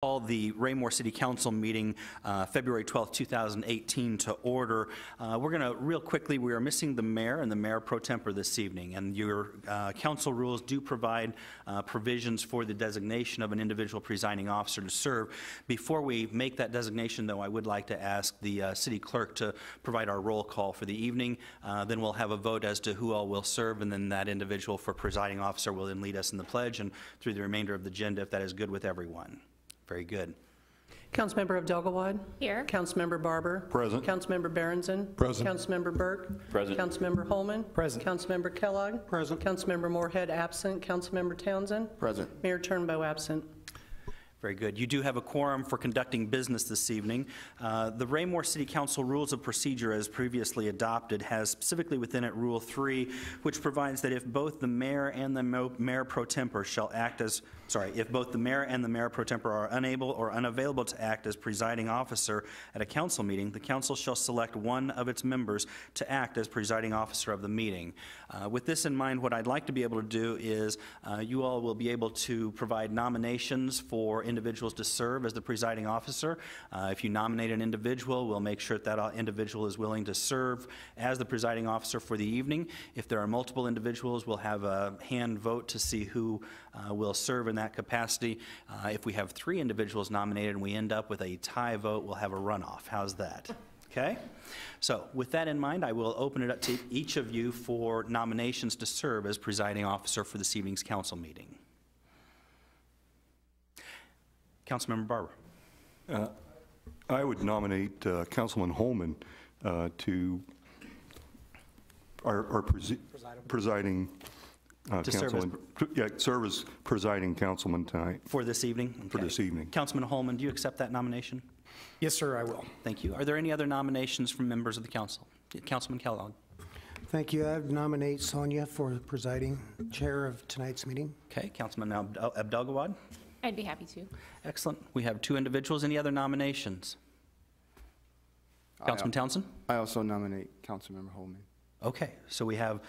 Call the Raymore City Council meeting February 12th, 2018 to order. We're going to, real quickly, we are missing the mayor and the mayor pro tempore this evening, and your council rules do provide provisions for the designation of an individual presiding officer to serve. Before we make that designation, though, I would like to ask the city clerk to provide our roll call for the evening. Then we'll have a vote as to who all will serve, and then that individual for presiding officer will then lead us in the pledge and through the remainder of the agenda, if that is good with everyone. Very good. Councilmember Abdelgawad. Here. Councilmember Barber. Present. Councilmember Berenson. Present. Councilmember Burke. Present. Councilmember Holman. Present. Councilmember Kellogg. Present. Councilmember Moorhead absent. Councilmember Townsend. Present. Mayor Turnbow absent. Very good. You do have a quorum for conducting business this evening. The Raymore City Council Rules of Procedure, as previously adopted, has specifically within it Rule 3, which provides that if both the mayor and the mayor pro tempore shall act as, if both the mayor and the mayor pro tempore are unable or unavailable to act as presiding officer at a council meeting, the council shall select one of its members to act as presiding officer of the meeting. With this in mind, what I'd like to be able to do is you all will be able to provide nominations for individuals to serve as the presiding officer. If you nominate an individual, we'll make sure that individual is willing to serve as the presiding officer for the evening. If there are multiple individuals, we'll have a hand vote to see who will serve in that capacity. If we have 3 individuals nominated and we end up with a tie vote, we'll have a runoff. How's that? Okay? So with that in mind, I will open it up to each of you for nominations to serve as presiding officer for this evening's council meeting. Councilmember Barber. I would nominate Councilman Holman to our presiding councilman. Serve as presiding councilman tonight. For this evening? Okay. For this evening. Councilman Holman, do you accept that nomination? Yes, sir, I will. Thank you. Are there any other nominations from members of the council? Councilman Kellogg. Thank you. I nominate Sonia for presiding chair of tonight's meeting. Okay, Councilman Abdelgawad. I'd be happy to. Excellent. We have 2 individuals. Any other nominations? Councilman Townsend? I also nominate Councilmember Holman. Okay, so we have,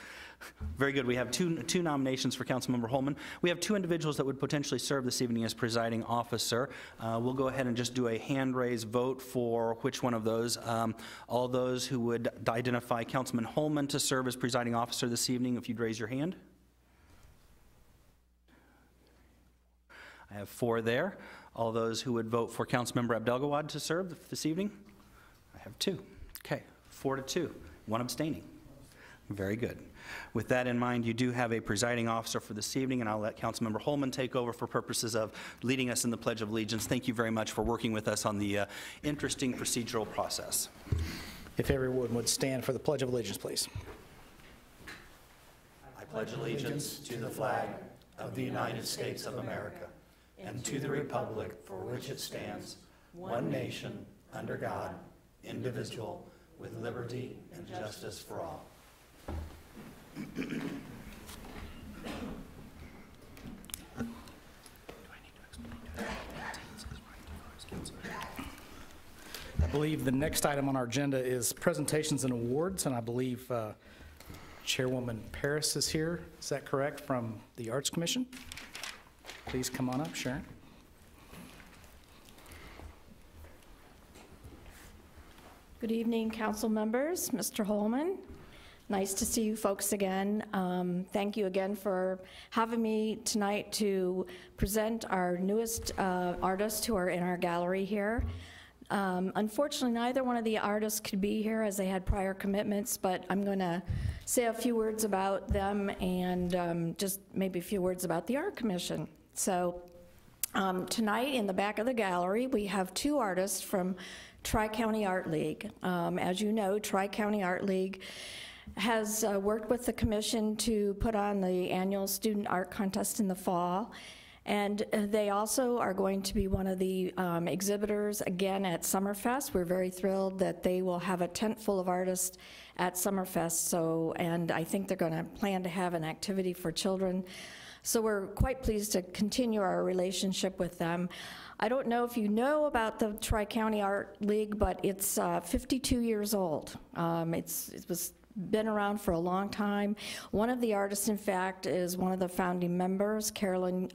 very good, we have two nominations for Councilmember Holman. We have 2 individuals that would potentially serve this evening as presiding officer. We'll go ahead and just do a hand raise vote for which one of those. All those who would identify Councilman Holman to serve as presiding officer this evening, if you'd raise your hand. I have 4 there. All those who would vote for Councilmember Abdelgawad to serve this evening? I have 2. Okay, 4-2, 1 abstaining. Very good. With that in mind, you do have a presiding officer for this evening, and I'll let Councilmember Holman take over for purposes of leading us in the Pledge of Allegiance. Thank you very much for working with us on the interesting procedural process. If everyone would stand for the Pledge of Allegiance, please. I pledge allegiance to the flag of the United States of America and to the republic for which it stands, one nation, under God, indivisible, with liberty and justice for all. I believe the next item on our agenda is presentations and awards, and I believe Chairwoman Paris is here. Is that correct, from the Arts Commission? Please come on up, Sharon. Good evening, council members. Mr. Holman, nice to see you folks again. Thank you again for having me tonight to present our newest artists who are in our gallery here. Unfortunately, neither one of the artists could be here as they had prior commitments, but I'm going to say a few words about them and just maybe a few words about the Art Commission. So tonight in the back of the gallery, we have 2 artists from Tri-County Art League. As you know, Tri-County Art League has worked with the commission to put on the annual student art contest in the fall. And they also are going to be one of the exhibitors again at Summerfest. We're very thrilled that they will have a tent full of artists at Summerfest. So, and I think they're going to plan to have an activity for children. So we're quite pleased to continue our relationship with them. I don't know if you know about the Tri-County Art League, but it's 52 years old. It was been around for a long time. One of the artists, in fact, is one of the founding members, Carolyn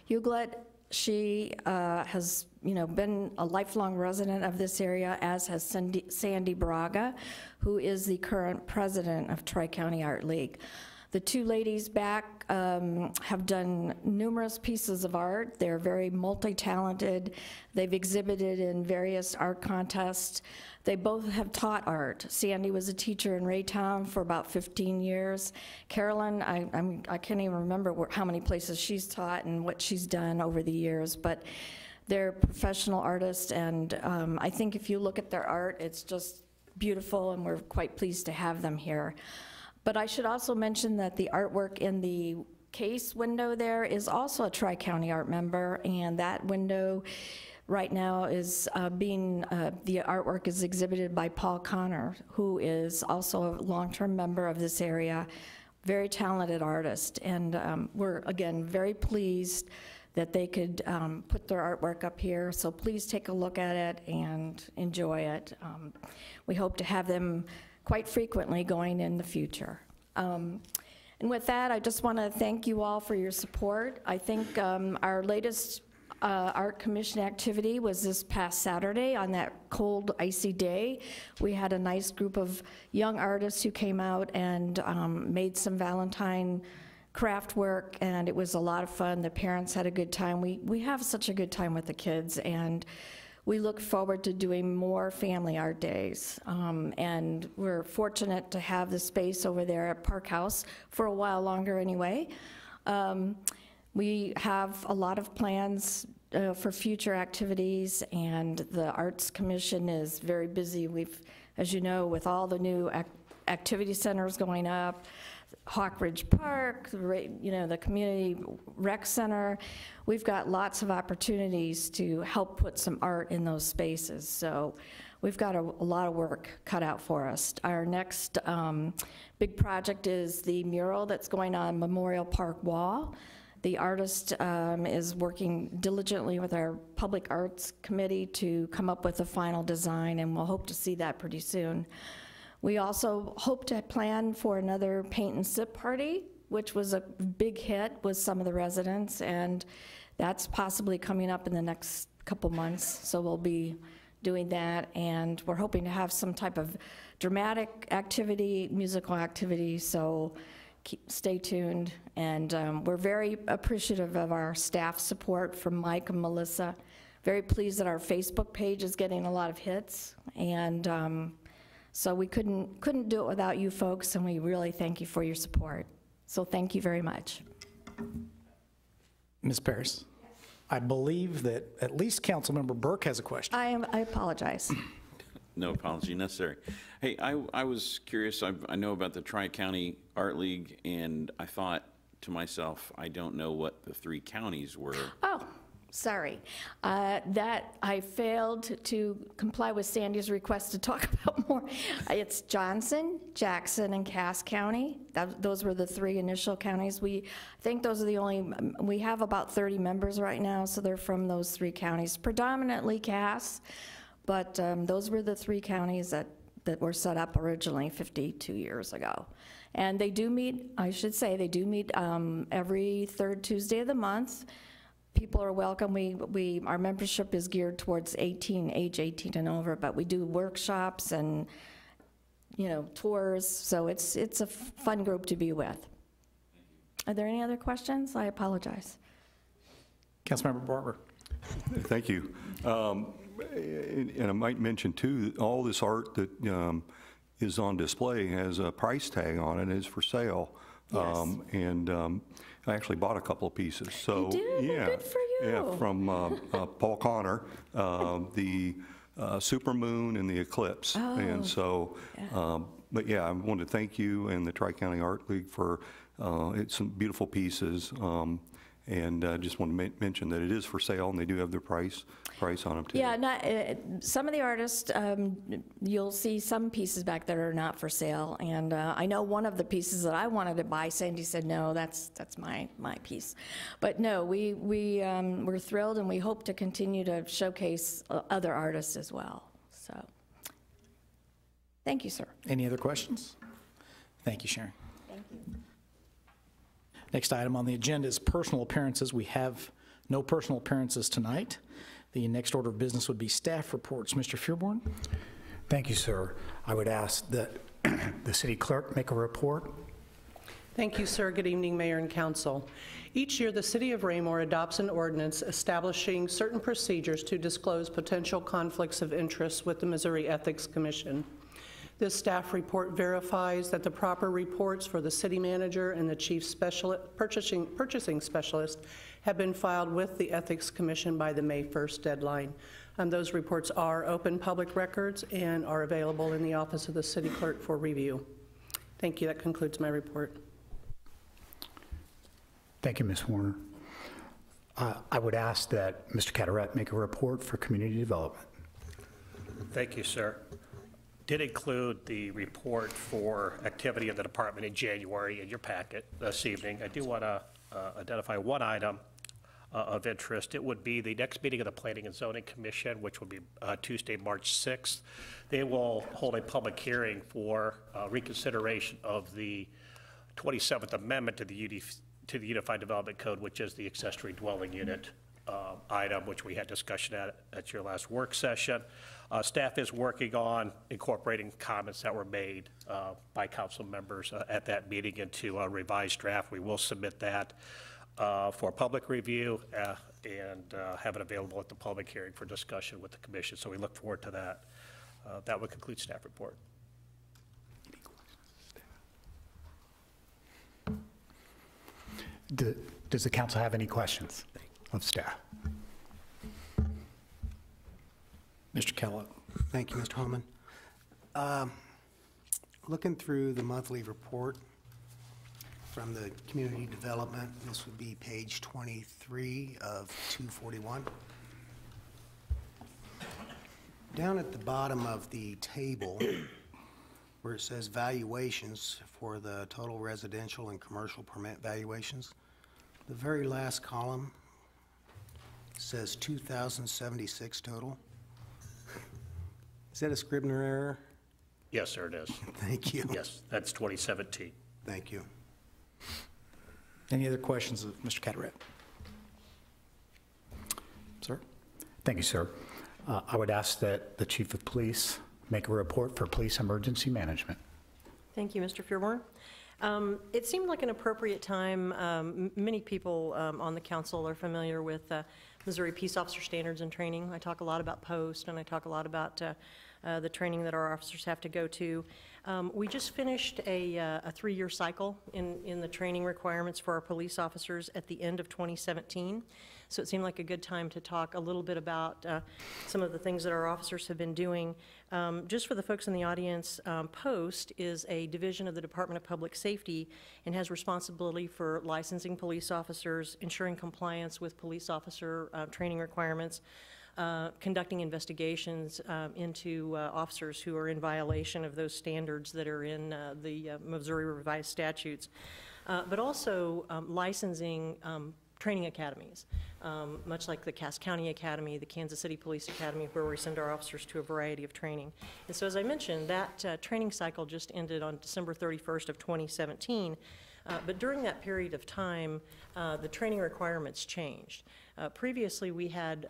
Huglet. She has, been a lifelong resident of this area, as has Sandy Braga, who is the current president of Tri-County Art League. The two ladies back have done numerous pieces of art. They're very multi-talented. They've exhibited in various art contests. They both have taught art. Sandy was a teacher in Raytown for about 15 years. Carolyn, I can't even remember how many places she's taught and what she's done over the years, but they're professional artists, and I think if you look at their art, it's just beautiful, and we're quite pleased to have them here. But I should also mention that the artwork in the case window there is also a Tri-County Art member, and that window right now is the artwork is exhibited by Paul Connor, who is also a long-term member of this area, very talented artist. And we're, again, very pleased that they could put their artwork up here. So please take a look at it and enjoy it. We hope to have them quite frequently going in the future. And with that, I just want to thank you all for your support. I think our latest Art Commission activity was this past Saturday on that cold, icy day. We had a nice group of young artists who came out and made some Valentine craft work, and it was a lot of fun. The parents had a good time. We have such a good time with the kids, and we look forward to doing more family art days. And we're fortunate to have the space over there at Park House for a while longer anyway. We have a lot of plans for future activities, and the Arts Commission is very busy. We've, as you know, with all the new activity centers going up, Hawk Ridge Park, the Community Rec Center. We've got lots of opportunities to help put some art in those spaces. So we've got a lot of work cut out for us. Our next big project is the mural that's going on Memorial Park wall. The artist is working diligently with our Public Arts Committee to come up with a final design, and we'll hope to see that pretty soon. We also hope to plan for another paint and sip party, which was a big hit with some of the residents, and that's possibly coming up in the next couple months. So we'll be doing that, and we're hoping to have some type of dramatic activity, musical activity, so stay tuned. And we're very appreciative of our staff support from Mike and Melissa. Very pleased that our Facebook page is getting a lot of hits, and so we couldn't do it without you folks, and we really thank you for your support. So thank you very much. Ms. Paris, I believe that at least Councilmember Burke has a question. I apologize. No apology necessary. Hey, I was curious. I know about the Tri-County Art League, and I thought to myself, I don't know what the 3 counties were. Oh, sorry. That I failed to comply with Sandy's request to talk about more. It's Johnson, Jackson, and Cass County. Those were the 3 initial counties. I think those are the only, we have about 30 members right now, so they're from those 3 counties, predominantly Cass, but those were the 3 counties that were set up originally 52 years ago. And they do meet, I should say, they do meet every 3rd Tuesday of the month. People are welcome. Our membership is geared towards age 18 and over, but we do workshops and, tours, so it's a fun group to be with. Are there any other questions? I apologize. Councilmember Barber. Thank you. And I might mention, too, that all this art that is on display has a price tag on it, is for sale. Yes. And I actually bought a couple of pieces. So, you did? yeah, Good for you. Yeah, from Paul Connor, the Supermoon and the Eclipse. Oh, and so, yeah. But yeah, I want to thank you and the Tri-County Art League for it's some beautiful pieces. And I just want to mention that it is for sale, and they do have their price on them, too. Yeah, some of the artists, you'll see some pieces back that are not for sale, and I know one of the pieces that I wanted to buy, Sandy said, no, that's my piece. But no, we're thrilled, and we hope to continue to showcase other artists as well. So, thank you, sir. Any other questions? Thank you, Sharon. Thank you. Next item on the agenda is personal appearances. We have No personal appearances tonight. The next order of business would be staff reports. Mr. Fearborn? Thank you, sir. I would ask that the city clerk make a report. Thank you, sir. Good evening, Mayor and Council. Each year, the City of Raymore adopts an ordinance establishing certain procedures to disclose potential conflicts of interest with the Missouri Ethics Commission. This staff report verifies that the proper reports for the city manager and the chief purchasing specialist have been filed with the Ethics Commission by the May 1st deadline. Those reports are open public records and are available in the office of the city clerk for review. Thank you. That concludes my report. Thank you, Ms. Warner. I would ask that Mr. Carteret make a report for community development. Thank you, sir. Did include the report for activity in the department in January in your packet this evening. I do want to identify one item of interest. It would be the next meeting of the Planning and Zoning Commission, which will be Tuesday, March 6th. They will hold a public hearing for reconsideration of the 27th Amendment to the Unified Development Code, which is the accessory dwelling unit item, which we had discussion at your last work session. Staff is working on incorporating comments that were made by council members at that meeting into a revised draft. We will submit that for public review and have it available at the public hearing for discussion with the commission. So we look forward to that. That would conclude staff report. Does the council have any questions of staff? Mr. Kellogg? Thank you, Mr. Holman. Looking through the monthly report from the community development, this would be page 23 of 241. Down at the bottom of the table, where it says valuations for the total residential and commercial permit valuations, the very last column says 2,076 total. Is that a Scribner error? Yes, sir, it is. Thank you. Yes, that's 2017. Thank you. Any other questions of Mr. Carteret? Sir? Thank you, sir. I would ask that the chief of police make a report for police emergency management. Thank you, Mr. Fearborn. It seemed like an appropriate time. Many people on the council are familiar with Missouri Peace Officer Standards and Training. I talk a lot about POST, and I talk a lot about the training that our officers have to go to. We just finished a 3-year cycle in the training requirements for our police officers at the end of 2017. So it seemed like a good time to talk a little bit about some of the things that our officers have been doing. Just for the folks in the audience, POST is a division of the Department of Public Safety and has responsibility for licensing police officers, ensuring compliance with police officer training requirements, conducting investigations into officers who are in violation of those standards that are in the Missouri Revised Statutes, but also licensing training academies, much like the Cass County Academy, the Kansas City Police Academy, where we send our officers to a variety of training. And so as I mentioned, that training cycle just ended on December 31st of 2017. But during that period of time, the training requirements changed. Previously, we had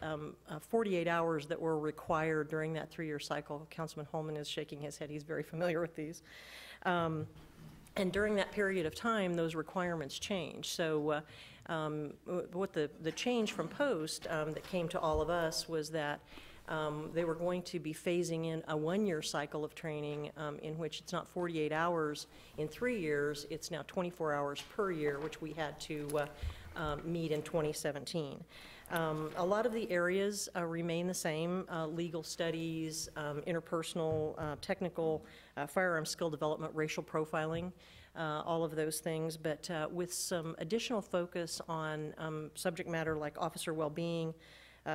48 hours that were required during that 3-year cycle. Councilman Holman is shaking his head. He's very familiar with these. And during that period of time, those requirements changed. So what the change from POST that came to all of us was that they were going to be phasing in a 1-year cycle of training in which it's not 48 hours in 3 years, it's now 24 hours per year, which we had to meet in 2017. A lot of the areas remain the same: legal studies, interpersonal, technical, firearm skill development, racial profiling, all of those things, but with some additional focus on subject matter like officer well-being,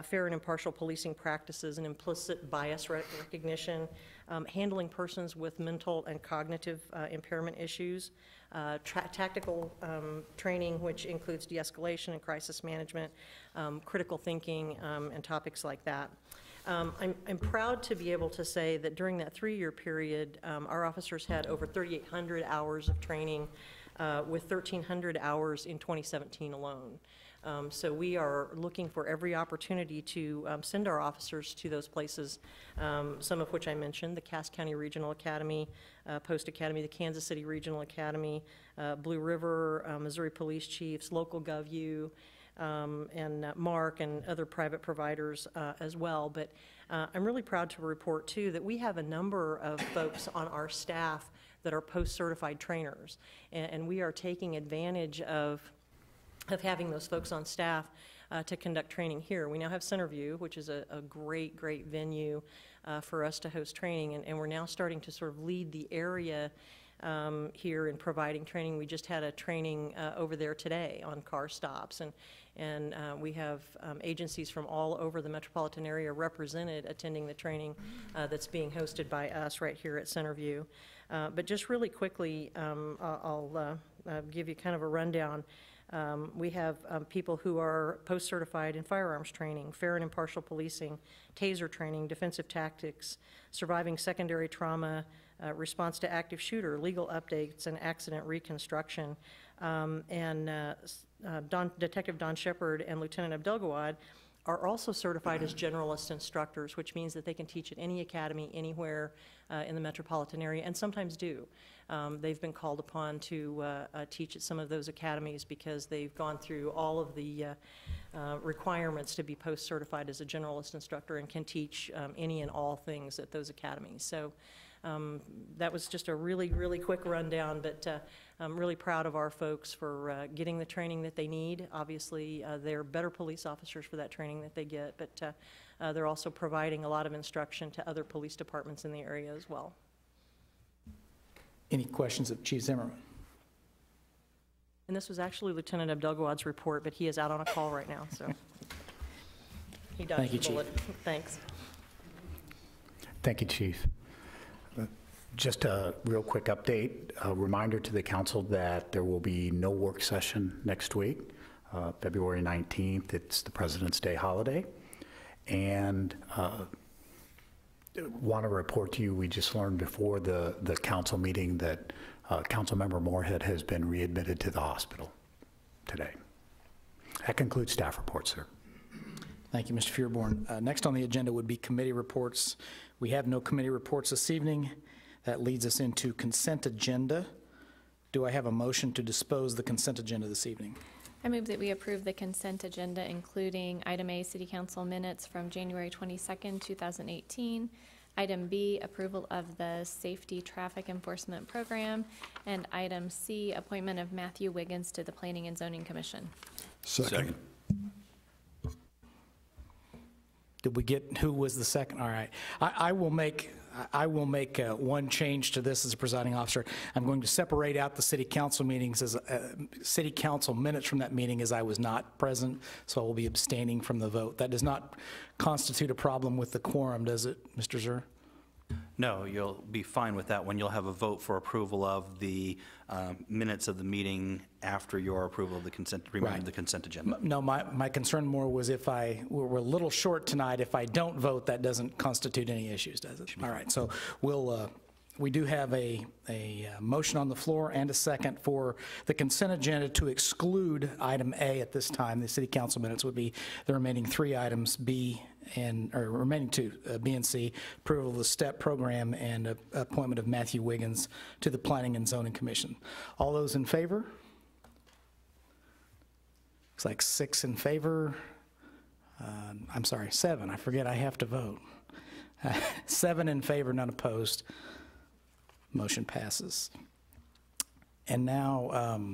fair and impartial policing practices, and implicit bias recognition, handling persons with mental and cognitive impairment issues, tactical training, which includes de-escalation and crisis management, critical thinking, and topics like that. I'm proud to be able to say that during that 3-year period, our officers had over 3,800 hours of training, with 1,300 hours in 2017 alone. So we are looking for every opportunity to send our officers to those places, some of which I mentioned, the Cass County Regional Academy, Post Academy, the Kansas City Regional Academy, Blue River, Missouri Police Chiefs, local GovU, and Mark and other private providers as well. But I'm really proud to report, too, that we have a number of folks on our staff that are post-certified trainers, and we are taking advantage of having those folks on staff to conduct training here. We now have Centerview, which is a great, great venue for us to host training, and we're now starting to sort of lead the area here in providing training. We just had a training over there today on car stops, and we have agencies from all over the metropolitan area represented attending the training that's being hosted by us right here at Centerview. But just really quickly, I'll give you kind of a rundown. We have people who are post-certified in firearms training, fair and impartial policing, TASER training, defensive tactics, surviving secondary trauma, response to active shooter, legal updates, and accident reconstruction. Detective Don Shepard and Lieutenant Abdelgawad are also certified as generalist instructors, which means that they can teach at any academy anywhere in the metropolitan area, and sometimes do. They've been called upon to teach at some of those academies because they've gone through all of the requirements to be post-certified as a generalist instructor and can teach any and all things at those academies. So that was just a really, really quick rundown, but I'm really proud of our folks for getting the training that they need. Obviously, they're better police officers for that training that they get, but they're also providing a lot of instruction to other police departments in the area as well. Any questions of Chief Zimmerman? And this was actually Lieutenant Abdelgawad's report, but he is out on a call right now, so he dodged Thank you, the bullet. Chief. Thanks. Thank you, Chief. Just a real quick update, a reminder to the council that there will be no work session next week, February 19th. It's the President's Day holiday. And want to report to you, we just learned before the council meeting that Councilmember Moorhead has been readmitted to the hospital today. That concludes staff reports, sir. Thank you, Mr. Fearborn. Next on the agenda would be committee reports. We have no committee reports this evening. That leads us into consent agenda. Do I have a motion to dispose the consent agenda this evening? I move that we approve the consent agenda, including item A, City Council minutes from January 22nd, 2018. Item B, approval of the Safety Traffic Enforcement Program. And item C, appointment of Matthew Wiggins to the Planning and Zoning Commission. Second. Did we get, who was the second? All right. I will make one change to this as a presiding officer. I'm going to separate out the city council meetings as city council minutes from that meeting, as I was not present, so I will be abstaining from the vote. That does not constitute a problem with the quorum, does it, Mr. Zur? No, you'll be fine with that one. You'll have a vote for approval of the minutes of the meeting after your approval of the consent, the consent agenda. No, my concern more was if we're a little short tonight, if I don't vote, that doesn't constitute any issues, does it? All right, so we do have a motion on the floor and a second for the consent agenda to exclude item A at this time. The city council minutes would be the remaining three items, remaining two, B and C, approval of the STEP program and appointment of Matthew Wiggins to the Planning and Zoning Commission. All those in favor? Looks like 6 in favor. I'm sorry, 7. I forget I have to vote. 7 in favor, none opposed. Motion passes. And now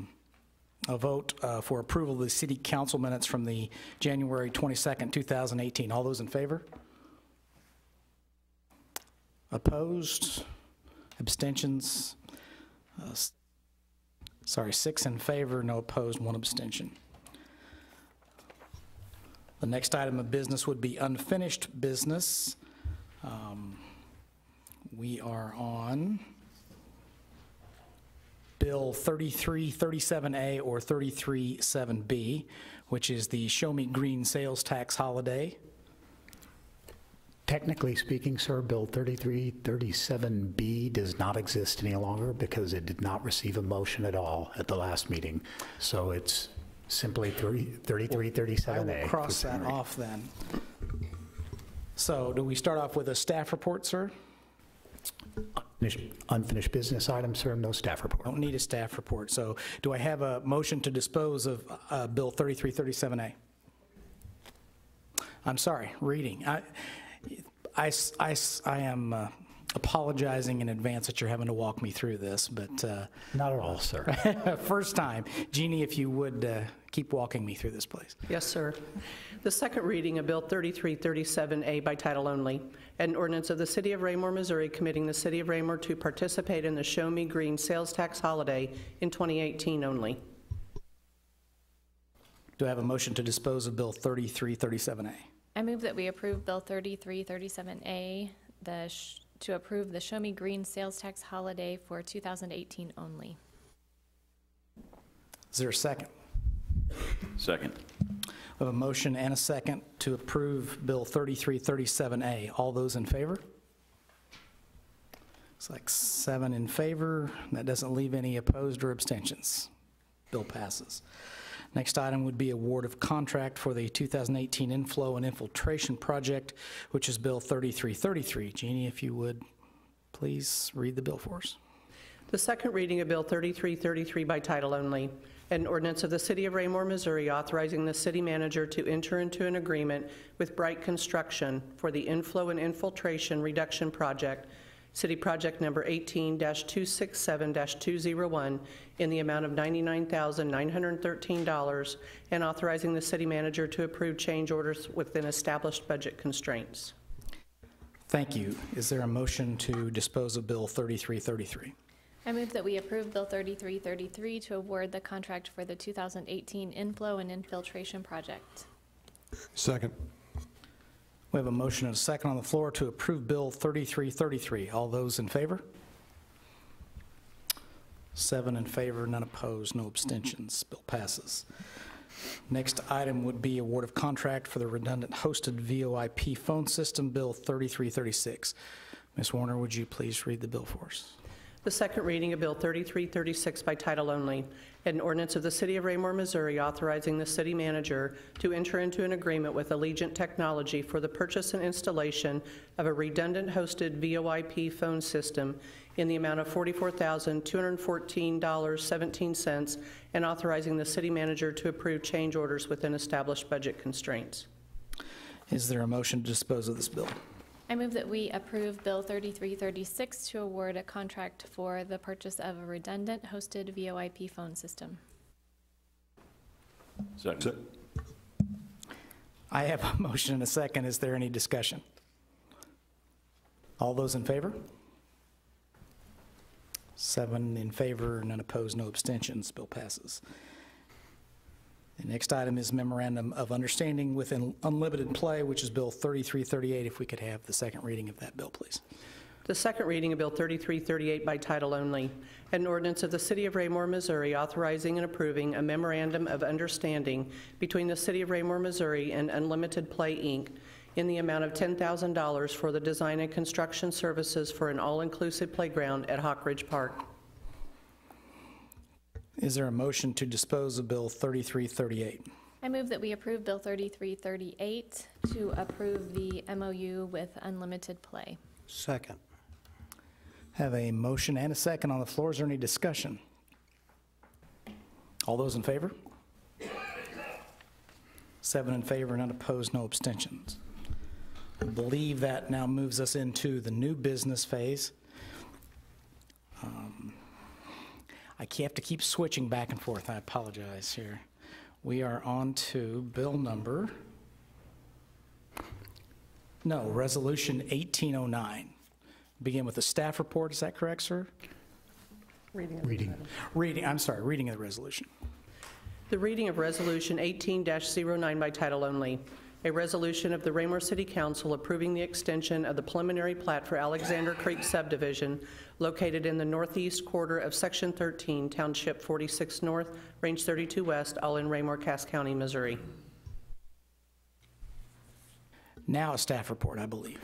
a vote for approval of the city council minutes from the January 22nd, 2018. All those in favor? Opposed? Abstentions? 6 in favor, no opposed, 1 abstention. The next item of business would be unfinished business. We are on Bill 3337A or 337B, which is the Show Me Green sales tax holiday. Technically speaking, sir, Bill 3337B does not exist any longer because it did not receive a motion at all at the last meeting. So it's Simply I will 3337A. cross that off then. So do we start off with a staff report, sir? Unfinished business item, sir, no staff report. Don't need a staff report. So do I have a motion to dispose of Bill 3337A? I'm sorry, reading. I am apologizing in advance that you're having to walk me through this, but Not at all, sir. first time. Jeannie, if you would keep walking me through this, please. Yes, sir. The second reading of Bill 3337A by title only, an ordinance of the City of Raymore, Missouri, committing the City of Raymore to participate in the Show Me Green sales tax holiday in 2018 only. Do I have a motion to dispose of Bill 3337A? I move that we approve Bill 3337A, to approve the Show Me Green sales tax holiday for 2018 only. Is there a second? Second. We have a motion and a second to approve Bill 3337A. All those in favor? It's like 7 in favor. That doesn't leave any opposed or abstentions. Bill passes. Next item would be award of contract for the 2018 inflow and infiltration project, which is Bill 3333. Jeannie, if you would please read the bill for us. The second reading of Bill 3333 by title only, an ordinance of the City of Raymore, Missouri, authorizing the city manager to enter into an agreement with Bright Construction for the inflow and infiltration reduction project, City Project Number 18-267-201, in the amount of $99,913, and authorizing the city manager to approve change orders within established budget constraints. Thank you. Is there a motion to dispose of Bill 3333? I move that we approve Bill 3333 to award the contract for the 2018 inflow and infiltration project. Second. We have a motion and a second on the floor to approve Bill 3333. All those in favor? 7 in favor, none opposed, no abstentions. Bill passes. Next item would be award of contract for the redundant hosted VoIP phone system, Bill 3336. Ms. Warner, would you please read the bill for us? The second reading of Bill 3336 by title only, an ordinance of the City of Raymore, Missouri, authorizing the city manager to enter into an agreement with Allegiant Technology for the purchase and installation of a redundant hosted VoIP phone system in the amount of $44,214.17, and authorizing the city manager to approve change orders within established budget constraints. Is there a motion to dispose of this bill? I move that we approve Bill 3336 to award a contract for the purchase of a redundant hosted VoIP phone system. Second. I have a motion and a second. Is there any discussion? All those in favor? 7 in favor, none opposed, no abstentions. Bill passes. The next item is Memorandum of Understanding with Unlimited Play, which is Bill 3338. If we could have the second reading of that bill, please. The second reading of Bill 3338 by title only, an ordinance of the City of Raymore, Missouri, authorizing and approving a memorandum of understanding between the City of Raymore, Missouri and Unlimited Play, Inc. in the amount of $10,000 for the design and construction services for an all-inclusive playground at Hawk Ridge Park. Is there a motion to dispose of Bill 3338? I move that we approve Bill 3338 to approve the MOU with Unlimited Play. Second. Have a motion and a second on the floor. Is there any discussion? All those in favor? 7 in favor, none opposed, no abstentions. I believe that now moves us into the new business phase. I have to keep switching back and forth. I apologize here. We are on to bill number, Resolution 1809. Begin with the staff report. Is that correct, sir? Reading I'm sorry, reading of the resolution. The reading of Resolution 18-09 by title only, a resolution of the Raymore City Council approving the extension of the preliminary plat for Alexander Creek subdivision located in the northeast quarter of Section 13, Township 46 North, Range 32 West, all in Raymore, Cass County, Missouri. Now a staff report, I believe.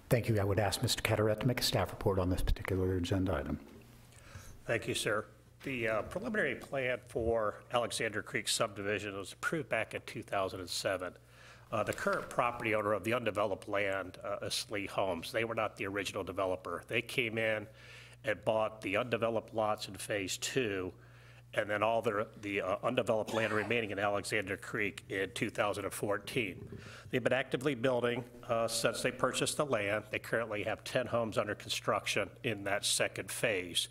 Thank you. I would ask Mr. Cataret to make a staff report on this particular agenda item. Thank you, sir. The preliminary plan for Alexander Creek subdivision was approved back in 2007. The current property owner of the undeveloped land is Lee Homes. They were not the original developer. They came in and bought the undeveloped lots in Phase 2, and then all the undeveloped land remaining in Alexander Creek in 2014. They've been actively building since they purchased the land. They currently have 10 homes under construction in that second phase.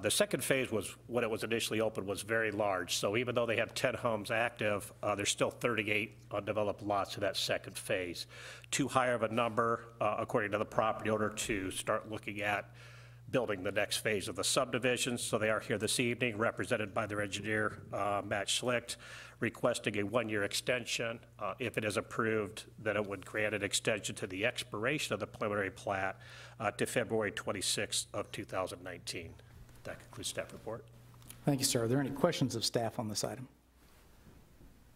The second phase was, when it was initially opened, was very large. So even though they have 10 homes active, there's still 38 undeveloped lots in that second phase. Too high of a number, according to the property owner, to start looking at building the next phase of the subdivision. So they are here this evening, represented by their engineer, Matt Schlicht, requesting a one-year extension. If it is approved, then it would grant an extension to the expiration of the preliminary plat to February 26th of 2019. That concludes staff report. Thank you, sir. Are there any questions of staff on this item?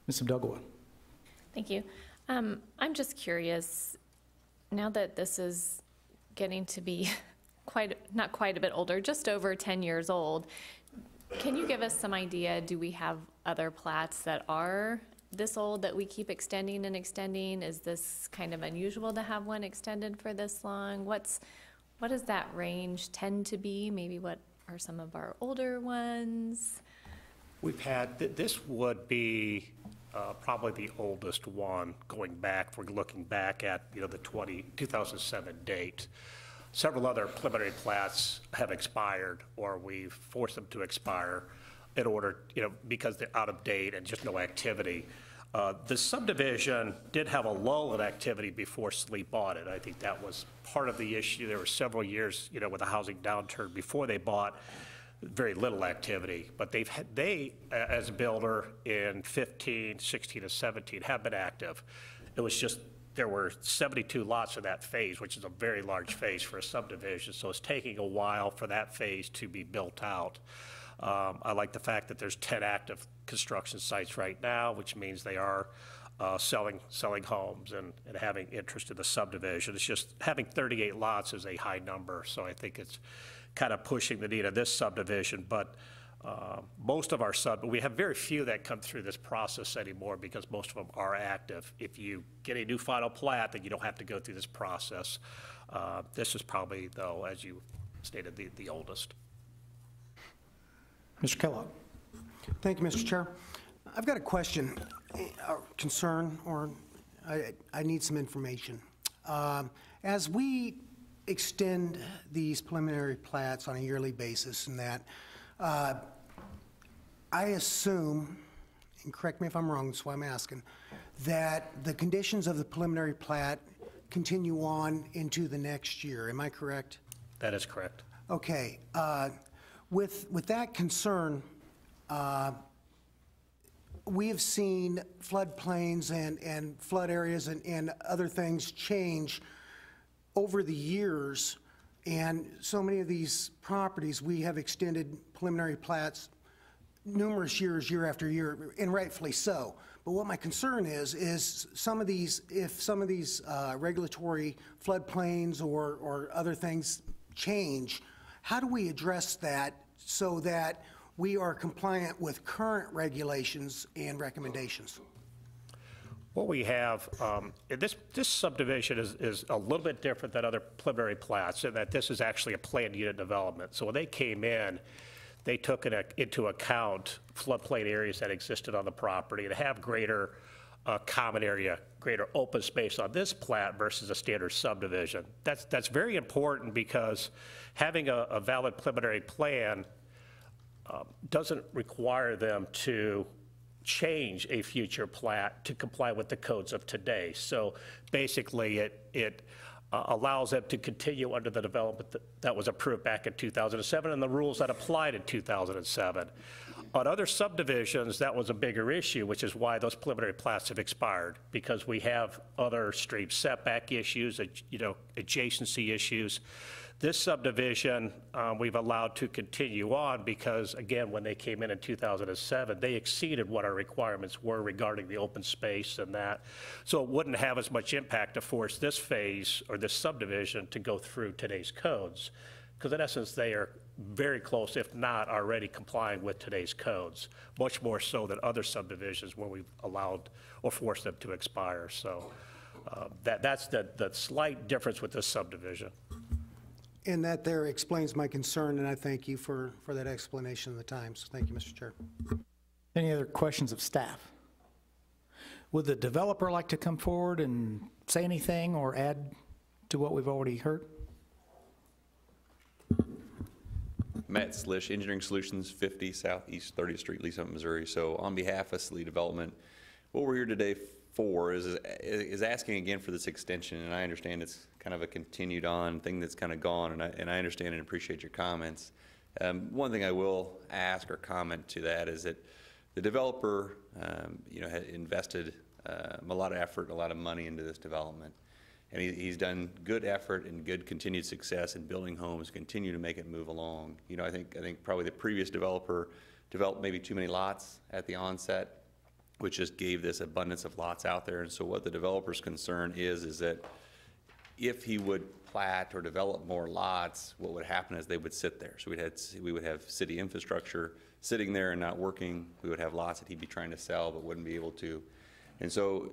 Ms. Abdulgawa. Thank you. I'm just curious, now that this is getting to be not quite a bit older, just over 10 years old, can you give us some idea, do we have other plats that are this old that we keep extending and extending? Is this kind of unusual to have one extended for this long? What does that range tend to be? Maybe what are some of our older ones? We've had, this would be probably the oldest one going back, if we're looking back at, the 2007 date. Several other preliminary plats have expired, or we've forced them to expire in order, because they're out of date and just no activity. The subdivision did have a lull in activity before SLEEP bought it. I think that was part of the issue. There were several years, with a housing downturn before they bought, very little activity. But they, as a builder in 15, 16, and 17, have been active. It was just, there were 72 lots in that phase, which is a very large phase for a subdivision. So it's taking a while for that phase to be built out. I like the fact that there's 10 active construction sites right now, which means they are selling homes and having interest in the subdivision. It's just having 38 lots is a high number, so I think it's kind of pushing the need of this subdivision. But most of our we have very few that come through this process anymore because most of them are active. If you get a new final plat, then you don't have to go through this process. This is probably, though, as you stated, the oldest. Mr. Kellogg. Thank you, Mr. Chair. I've got a question, or concern, or I need some information. As we extend these preliminary plats on a yearly basis and that, I assume, and correct me if I'm wrong, that's why I'm asking, that the conditions of the preliminary plat continue on into the next year. Am I correct? That is correct. Okay. With that concern, we have seen floodplains and flood areas and other things change over the years, and so many of these properties, we have extended preliminary plats numerous years, year after year, and rightfully so. But what my concern is some of these, if some of these regulatory floodplains or other things change, how do we address that so that we are compliant with current regulations and recommendations? What we have, this subdivision is a little bit different than other preliminary plats in that this is actually a planned unit development. So when they came in, they took into account floodplain areas that existed on the property and have greater common area, greater open space on this plat versus a standard subdivision. That's very important because having a valid preliminary plan doesn't require them to change a future plat to comply with the codes of today. So basically it allows them to continue under the development that was approved back in 2007 and the rules that applied in 2007. On other subdivisions, that was a bigger issue, which is why those preliminary plats have expired, because we have other stream setback issues, adjacency issues. This subdivision, we've allowed to continue on because, again, when they came in 2007, they exceeded what our requirements were regarding the open space and that. So it wouldn't have as much impact to force this phase or this subdivision to go through today's codes, because in essence, they are very close, if not already complying with today's codes, much more so than other subdivisions where we've allowed or forced them to expire. So that's the slight difference with this subdivision. And that there explains my concern, and I thank you for that explanation of the time. So thank you, Mr. Chair. Any other questions of staff? Would the developer like to come forward and say anything or add to what we've already heard? Matt Slish, Engineering Solutions, 50 Southeast 30th Street, Lee Summit, Missouri. So on behalf of Salee Development, what we're here today for is asking again for this extension, and I understand it's kind of a continued on thing that's kind of gone, and I understand and appreciate your comments. One thing I will ask or comment to that is that the developer, had invested a lot of effort, a lot of money into this development. And he's done good effort and good continued success in building homes, continue to make it move along. I think probably the previous developer developed maybe too many lots at the onset, which just gave this abundance of lots out there. And so what the developer's concern is that if he would plat or develop more lots, what would happen is they would sit there. So we would have city infrastructure sitting there and not working. We would have lots that he'd be trying to sell but wouldn't be able to. And so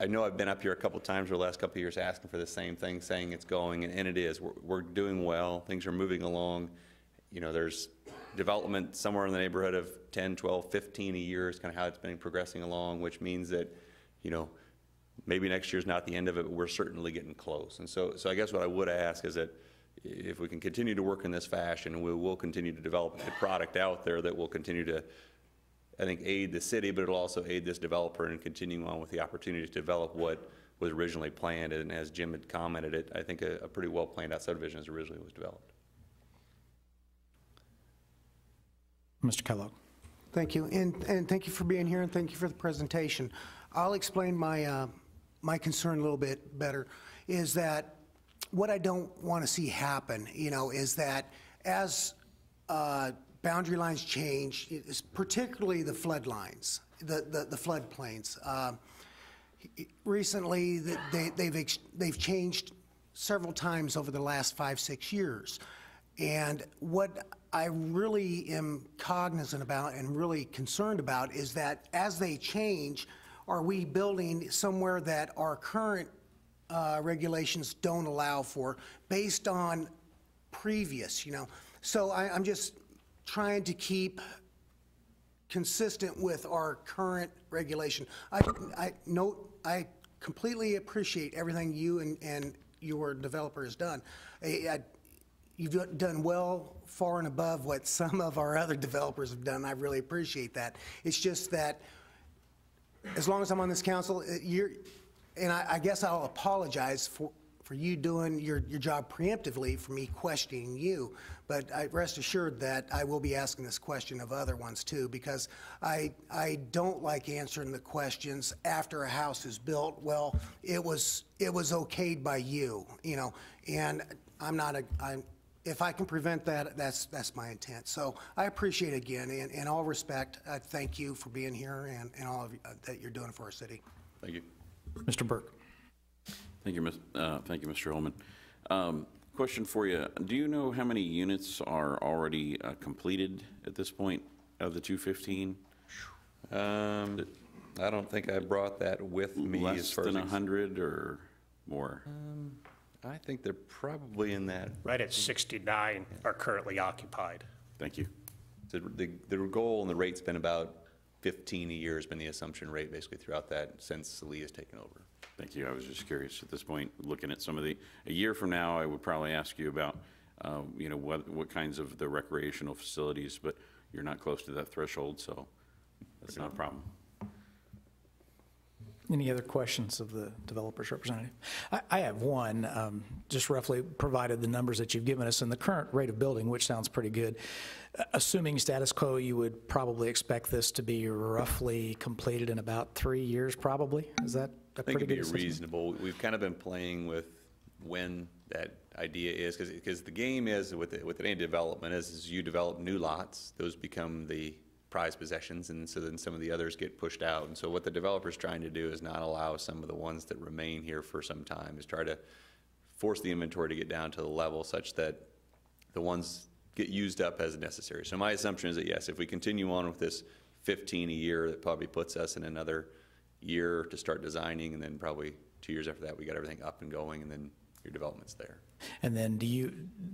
I know I've been up here a couple times over the last couple of years asking for the same thing, saying it's going, and it is. We're doing well. Things are moving along. There's development somewhere in the neighborhood of 10, 12, 15 a year is kind of how it's been progressing along, which means that, maybe next year's not the end of it, but we're certainly getting close. And so I guess what I would ask is that if we can continue to work in this fashion, we will continue to develop a product out there that will continue to, I think, aid the city, but it'll also aid this developer in continuing on with the opportunity to develop what was originally planned. And as Jim had commented, I think a pretty well planned out subdivision as originally was developed. Mr. Kellogg. Thank you, and thank you for being here, and thank you for the presentation. I'll explain my my concern a little bit better. Is that what I don't want to see happen? Is that as boundary lines change, particularly the flood lines, the floodplains. Recently, they've changed several times over the last 5-6 years, and what I really am cognizant about and really concerned about is that as they change, are we building somewhere that our current regulations don't allow for, based on previous? So I'm just trying to keep consistent with our current regulation. I completely appreciate everything you and your developer has done. You've done well, far and above what some of our other developers have done. I really appreciate that. It's just that as long as I'm on this council, and I guess I'll apologize for you doing your job preemptively for me questioning you, but rest assured that I will be asking this question of other ones too, because I don't like answering the questions after a house is built. Well, it was okayed by you, and I'm not if I can prevent that, that's my intent. So I appreciate it again, and in all respect, I thank you for being here and all of you, that you're doing for our city. Thank you. Mr. Burke. Thank you, Mr. Holman. Question for you. Do you know how many units are already completed at this point of the 215? I don't think I brought that with me. Less than 100 or more? I think they're probably in that. Right at 69 are currently occupied. Thank you. So the goal and the rate's been about 15 a year has been the assumption rate basically throughout that since Salee has taken over. Thank you. I was just curious at this point, looking at some of a year from now, I would probably ask you about, what kinds of the recreational facilities, but you're not close to that threshold, so that's not a problem. Any other questions of the developer's representative? I have one, just roughly provided the numbers that you've given us and the current rate of building, which sounds pretty good. Assuming status quo, you would probably expect this to be roughly completed in about 3 years, probably? Is that a pretty good assessment? I think it'd be reasonable. We've kind of been playing with when that idea is, because the game is with any development is you develop new lots, those become the prized possessions, and so then some of the others get pushed out. And so what the developer's trying to do is not allow some of the ones that remain here for some time, is try to force the inventory to get down to the level such that the ones get used up as necessary. So my assumption is that, yes, if we continue on with this 15 a year, that probably puts us in another year to start designing, and then probably 2 years after that, we got everything up and going, and then your development's there. And then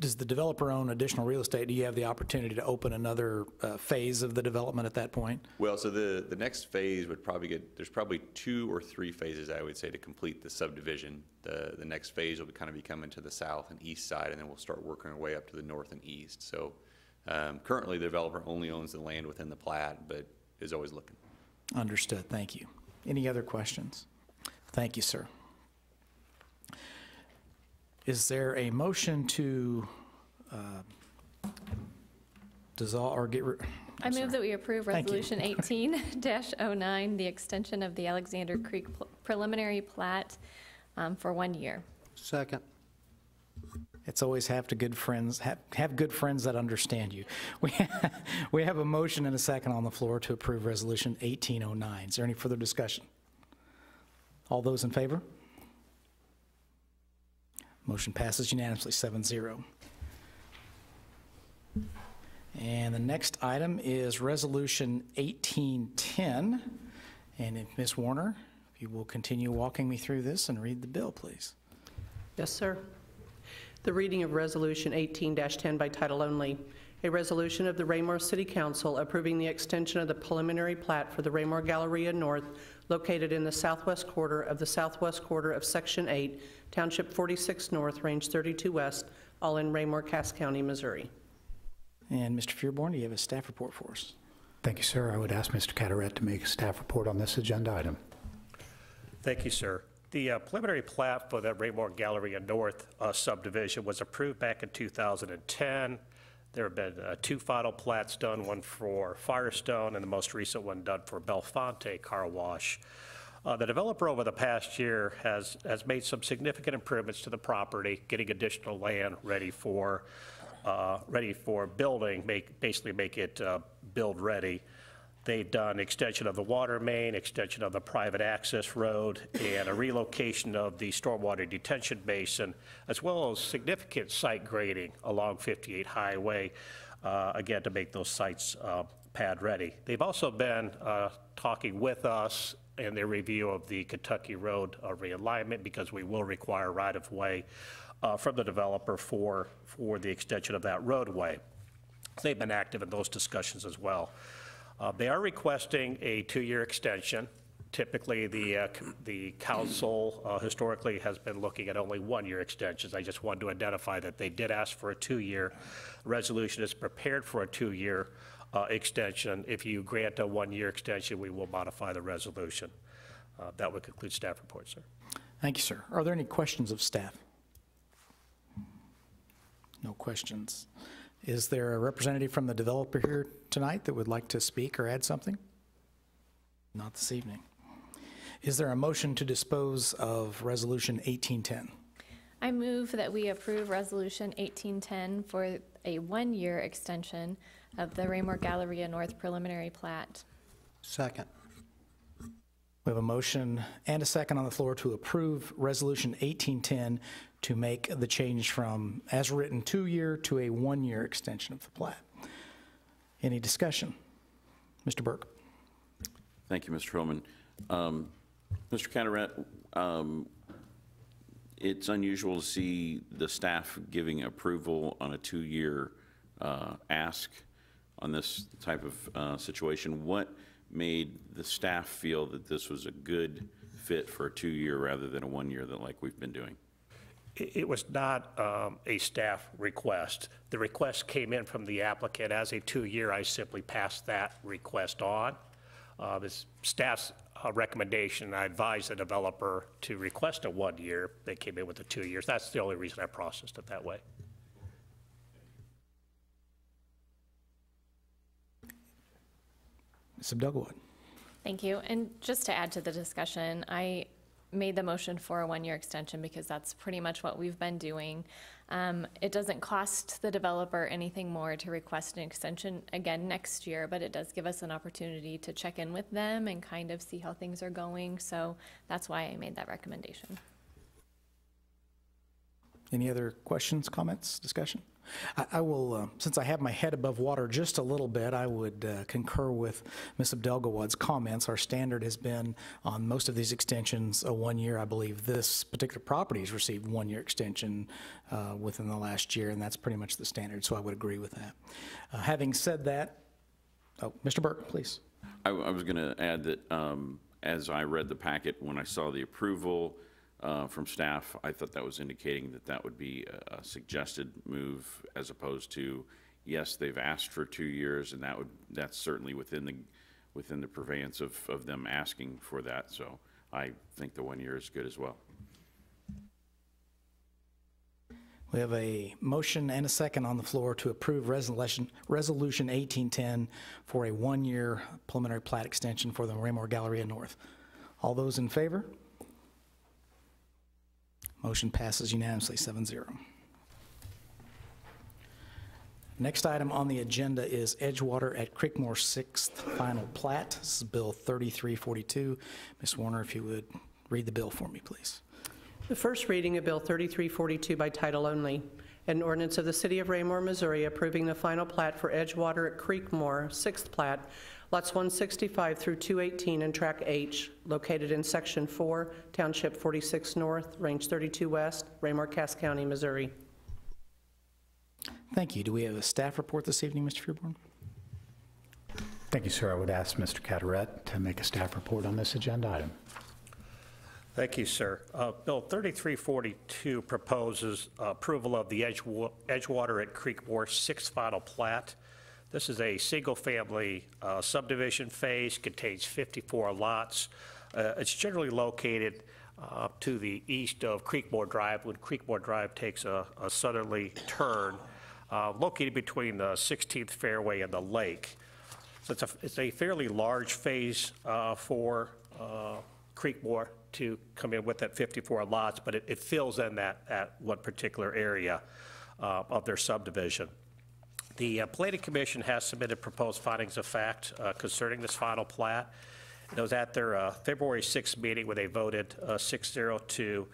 does the developer own additional real estate? Do you have the opportunity to open another phase of the development at that point? Well, so the next phase would probably there's probably 2 or 3 phases, I would say, to complete the subdivision. The next phase will kind of be coming to the south and east side, and then we'll start working our way up to the north and east. So currently, the developer only owns the land within the plat, but is always looking. Understood, thank you. Any other questions? Thank you, sir. Is there a motion to dissolve or get rid? I move that we approve Thank you. Resolution 18-09, the extension of the Alexander Creek preliminary plat for 1 year. Second. It's always have good friends that understand you. We have a motion and a second on the floor to approve Resolution 1809. Is there any further discussion? All those in favor? Motion passes unanimously, 7-0. And the next item is Resolution 1810. And if Ms. Warner, if you will continue walking me through this and read the bill, please. Yes, sir. The reading of Resolution 18-10 by title only. A resolution of the Raymore City Council approving the extension of the preliminary plat for the Raymore Galleria North, located in the southwest quarter of Section 8, Township 46 North, Range 32 West, all in Raymore, Cass County, Missouri. And Mr. Fearborn, do you have a staff report for us? Thank you, sir. I would ask Mr. Cataret to make a staff report on this agenda item. Thank you, sir. The preliminary plat for the Raymore Galleria North subdivision was approved back in 2010. There have been 2 final plats done, one for Firestone and the most recent one done for Belfonte Car Wash. The developer over the past year has made some significant improvements to the property, getting additional land ready for building, basically make it build ready. They've done extension of the water main, extension of the private access road, and a relocation of the stormwater detention basin, as well as significant site grading along 58 Highway, again, to make those sites pad ready. They've also been talking with us in their review of the Kentucky Road realignment, because we will require right-of-way from the developer for the extension of that roadway. They've been active in those discussions as well. They are requesting a 2-year extension. Typically, the council historically has been looking at only 1-year extensions. I just wanted to identify that they did ask for a 2-year. Resolution is prepared for a 2-year extension. If you grant a 1-year extension, we will modify the resolution. That would conclude staff report, sir. Thank you, sir. Are there any questions of staff? No questions. Is there a representative from the developer here tonight that would like to speak or add something? Not this evening. Is there a motion to dispose of Resolution 1810? I move that we approve Resolution 1810 for a 1-year extension of the Raymore Galleria North preliminary plat. Second. We have a motion and a second on the floor to approve Resolution 1810 to make the change from, as written, 2-year to a 1-year extension of the plat. Any discussion? Mr. Burke. Thank you, Mr. Holman. Mr. Cataret, it's unusual to see the staff giving approval on a 2-year ask on this type of situation. What made the staff feel that this was a good fit for a 2-year rather than a 1-year that like we've been doing? It was not a staff request. The request came in from the applicant as a 2-year. I simply passed that request on. This staff's recommendation, I advised the developer to request a 1-year. They came in with the 2 years. That's the only reason I processed it that way. Ms. Abdelgawad. Thank you. And just to add to the discussion, I made the motion for a 1-year extension because that's pretty much what we've been doing. It doesn't cost the developer anything more to request an extension again next year, but it does give us an opportunity to check in with them and kind of see how things are going. So that's why I made that recommendation. Any other questions, comments, discussion? I will, since I have my head above water just a little bit, I would concur with Ms. Abdelgawad's comments. Our standard has been on most of these extensions a 1 year. I believe this particular property has received 1 year extension within the last year, and that's pretty much the standard, so I would agree with that. Having said that, Mr. Burke, please. I was going to add that as I read the packet, when I saw the approval from staff, I thought that was indicating that that would be a suggested move as opposed to, yes, they've asked for 2 years, and that's certainly within the purveyance of them asking for that. So I think the 1 year is good as well. We have a motion and a second on the floor to approve Resolution 1810 for a 1 year preliminary plat extension for the Raymore Galleria North. All those in favor? Motion passes unanimously, 7-0. Next item on the agenda is Edgewater at Creekmore 6th final plat. This is Bill 3342. Ms. Warner, if you would read the bill for me, please. The first reading of Bill 3342 by title only, an ordinance of the City of Raymore, Missouri approving the final plat for Edgewater at Creekmore, 6th plat, lots 165 through 218 in Tract H, located in Section 4, Township 46 North, Range 32 West, Raymore, Cass County, Missouri. Thank you. Do we have a staff report this evening, Mr. Fearborn? Thank you, sir. I would ask Mr. Cataret to make a staff report on this agenda item. Thank you, sir. Bill 3342 proposes approval of the Edgewater at Creekmore 6th final plat. This is a single-family subdivision phase, contains 54 lots. It's generally located to the east of Creekmore Drive, when Creekmore Drive takes a southerly turn, located between the 16th fairway and the lake. So it's a fairly large phase for Creekmore to come in with that 54 lots, but it fills in that one particular area of their subdivision. The Planning Commission has submitted proposed findings of fact concerning this final plat. It was at their February 6th meeting where they voted 6-0 to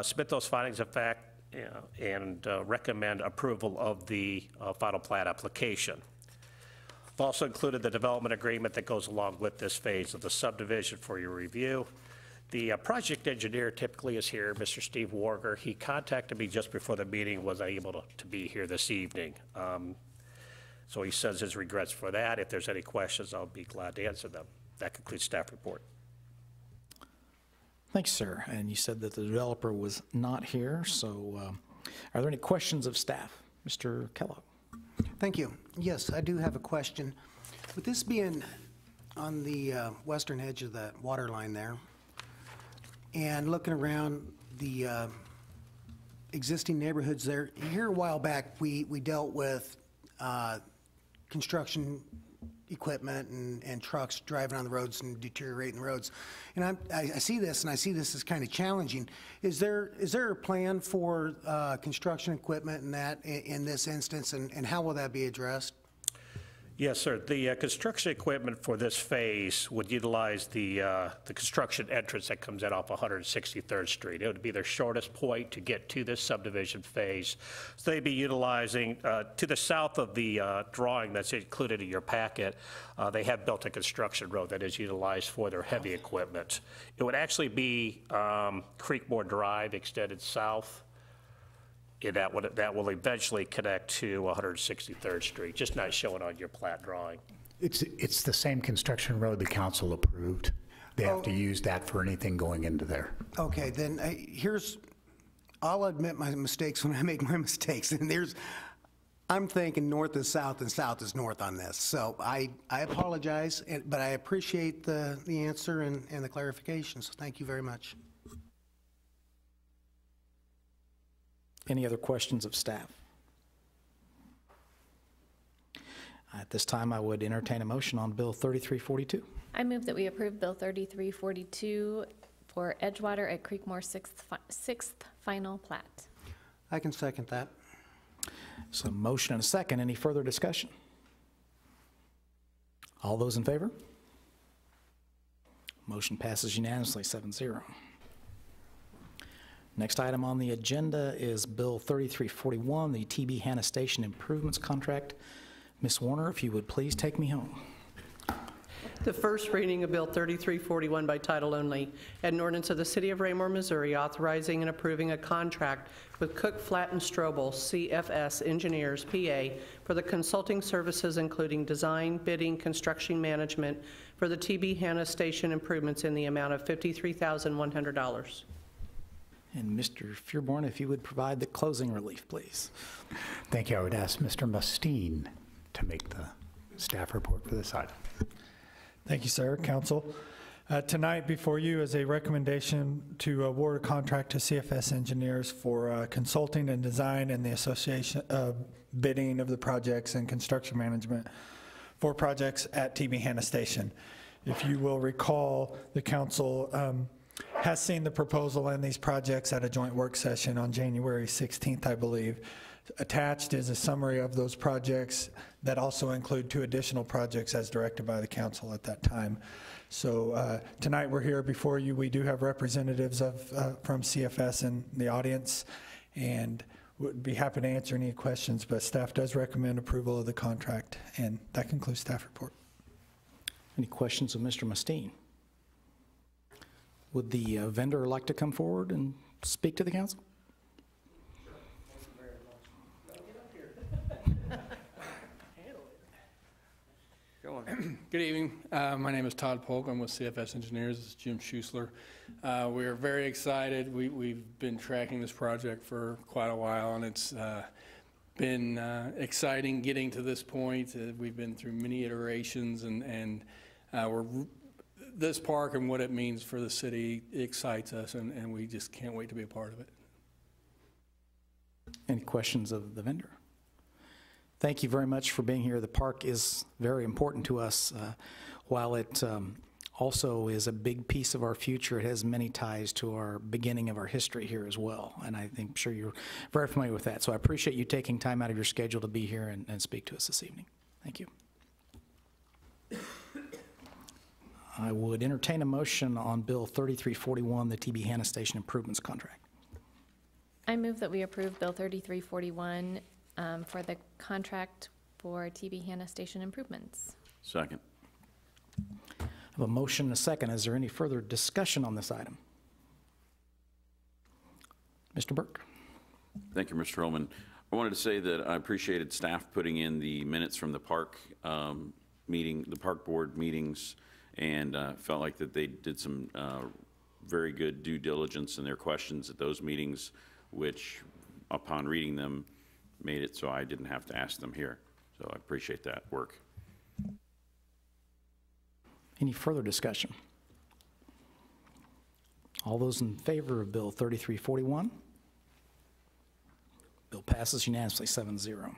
submit those findings of fact and recommend approval of the final plat application. We've also included the development agreement that goes along with this phase of the subdivision for your review. The project engineer typically is here, Mr. Steve Warger. He contacted me just before the meeting, was able to be here this evening. So he says his regrets for that. If there's any questions, I'll be glad to answer them. That concludes staff report. Thanks, sir. And you said that the developer was not here, so are there any questions of staff? Mr. Kellogg. Thank you. Yes, I do have a question. With this being on the western edge of the water line there, and looking around the existing neighborhoods there, here a while back, we dealt with construction equipment and trucks driving on the roads and deteriorating the roads. And I see this, and I see this as kind of challenging. Is there a plan for construction equipment and that in this instance, and how will that be addressed? Yes, sir. The construction equipment for this phase would utilize the construction entrance that comes in off 163rd Street. It would be their shortest point to get to this subdivision phase. So they'd be utilizing, to the south of the drawing that's included in your packet, they have built a construction road that is utilized for their heavy equipment. It would actually be Creekmore Drive extended south. That will eventually connect to 163rd Street, just not shown on your plat drawing. It's the same construction road the council approved. They have to use that for anything going into there. Okay, then I'll admit my mistakes when I make my mistakes. And I'm thinking north is south and south is north on this. So I apologize, but I appreciate the answer and the clarification. So thank you very much. Any other questions of staff? At this time, I would entertain a motion on Bill 3342. I move that we approve Bill 3342 for Edgewater at Creekmore 6th final plat. I can second that. So motion and a second. Any further discussion? All those in favor? Motion passes unanimously, 7-0. Next item on the agenda is Bill 3341, the TB Hanna Station Improvements Contract. Ms. Warner, if you would please take me home. The first reading of Bill 3341 by title only, an ordinance of the City of Raymore, Missouri, authorizing and approving a contract with Cook, Flatt, and Strobel, CFS Engineers, PA, for the consulting services including design, bidding, construction management for the TB Hanna Station improvements in the amount of $53,100. And Mr. Fearborn, if you would provide the closing relief, please. Thank you. I would ask Mr. Mustine to make the staff report for this item. Thank you, sir. Council. Tonight before you is a recommendation to award a contract to CFS Engineers for consulting and design and the association bidding of the projects and construction management for projects at TB Hanna Station. If you will recall, the council has seen the proposal and these projects at a joint work session on January 16th, I believe. Attached is a summary of those projects that also include 2 additional projects as directed by the council at that time. So tonight we're here before you. We do have representatives from CFS in the audience and would be happy to answer any questions, but staff does recommend approval of the contract, and that concludes staff report. Any questions of Mr. Mustine? Would the vendor like to come forward and speak to the council? Good evening. My name is Todd Polk. I'm with CFS Engineers. This is Jim Schusler. We are very excited. We've been tracking this project for quite a while, and it's been exciting getting to this point. We've been through many iterations, and this park and what it means for the city excites us, and we just can't wait to be a part of it. Any questions of the vendor? Thank you very much for being here. The park is very important to us. While it also is a big piece of our future, it has many ties to our beginning of our history here as well. And I think, I'm sure you're very familiar with that. So I appreciate you taking time out of your schedule to be here and speak to us this evening. Thank you. I would entertain a motion on Bill 3341, the TB Hanna Station Improvements Contract. I move that we approve Bill 3341 for the contract for TB Hanna Station improvements. Second. I have a motion and a second. Is there any further discussion on this item? Mr. Burke. Thank you, Mr. Holman. I wanted to say that I appreciated staff putting in the minutes from the park meeting, the park board meetings, and felt like that they did some very good due diligence in their questions at those meetings, which upon reading them made it so I didn't have to ask them here. So I appreciate that work. Any further discussion? All those in favor of Bill 3341? Bill passes unanimously 7-0.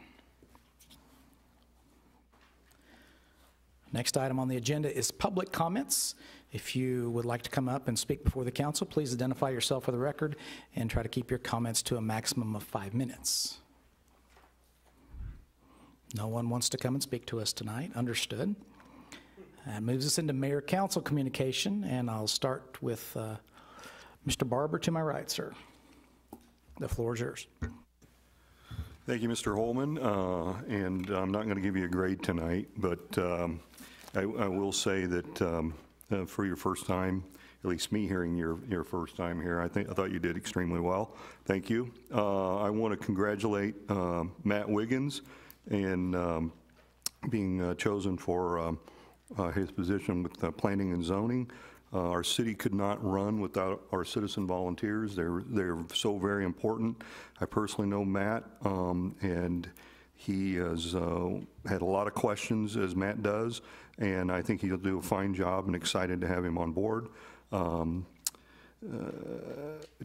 Next item on the agenda is public comments. If you would like to come up and speak before the council, please identify yourself for the record and try to keep your comments to a maximum of 5 minutes. No one wants to come and speak to us tonight. Understood. That moves us into mayor-council communication, and I'll start with Mr. Barber to my right, sir. The floor is yours. Thank you, Mr. Holman, and I'm not going to give you a grade tonight, but I will say that for your first time, at least me hearing your first time here, I thought you did extremely well. Thank you. I want to congratulate Matt Wiggins and being chosen for his position with planning and zoning. Our city could not run without our citizen volunteers. They're so very important. I personally know Matt, and he has had a lot of questions, as Matt does, and I think he'll do a fine job, and excited to have him on board.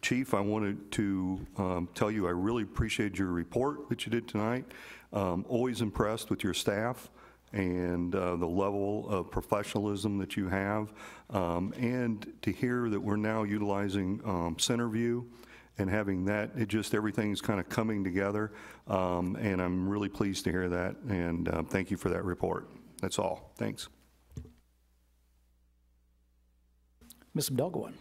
Chief, I wanted to tell you I really appreciate your report that you did tonight. Always impressed with your staff and the level of professionalism that you have, and to hear that we're now utilizing Centerview and having that, everything's kind of coming together, and I'm really pleased to hear that, and thank you for that report. That's all. Thanks. Ms. Abdelgawan.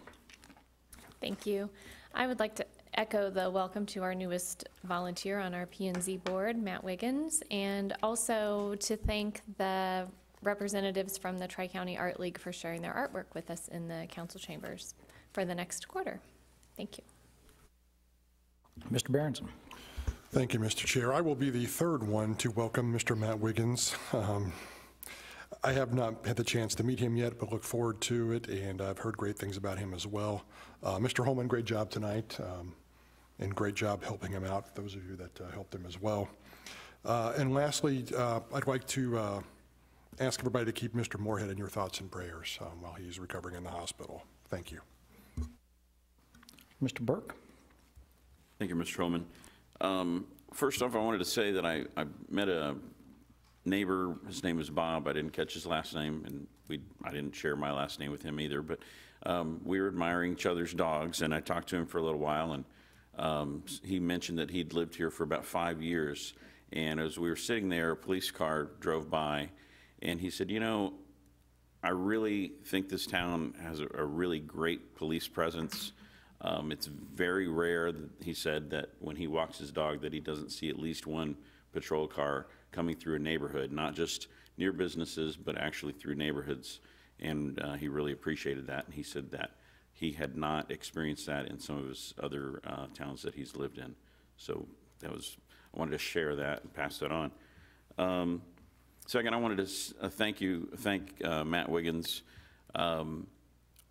Thank you. I would like to echo the welcome to our newest volunteer on our P&Z board, Matt Wiggins, and also to thank the representatives from the Tri-County Art League for sharing their artwork with us in the council chambers for the next quarter. Thank you. Mr. Berenson. Thank you, Mr. Chair. I will be the third one to welcome Mr. Matt Wiggins. I have not had the chance to meet him yet, but look forward to it, and I've heard great things about him as well. Mr. Holman, great job tonight, and great job helping him out, those of you that helped him as well. And lastly, I'd like to ask everybody to keep Mr. Moorhead in your thoughts and prayers while he's recovering in the hospital. Thank you. Mr. Burke. Thank you, Mr. Holman. First off, I wanted to say that I met a neighbor. His name is Bob. I didn't catch his last name, and I didn't share my last name with him either, but we were admiring each other's dogs, and I talked to him for a little while, and he mentioned that he'd lived here for about 5 years, and as we were sitting there, a police car drove by, and he said, you know, I really think this town has a really great police presence. It's very rare, he said, that when he walks his dog that he doesn't see at least one patrol car coming through a neighborhood, not just near businesses, but actually through neighborhoods. And he really appreciated that. And he said that he had not experienced that in some of his other towns that he's lived in. So I wanted to share that and pass that on. Second, I wanted to thank Matt Wiggins.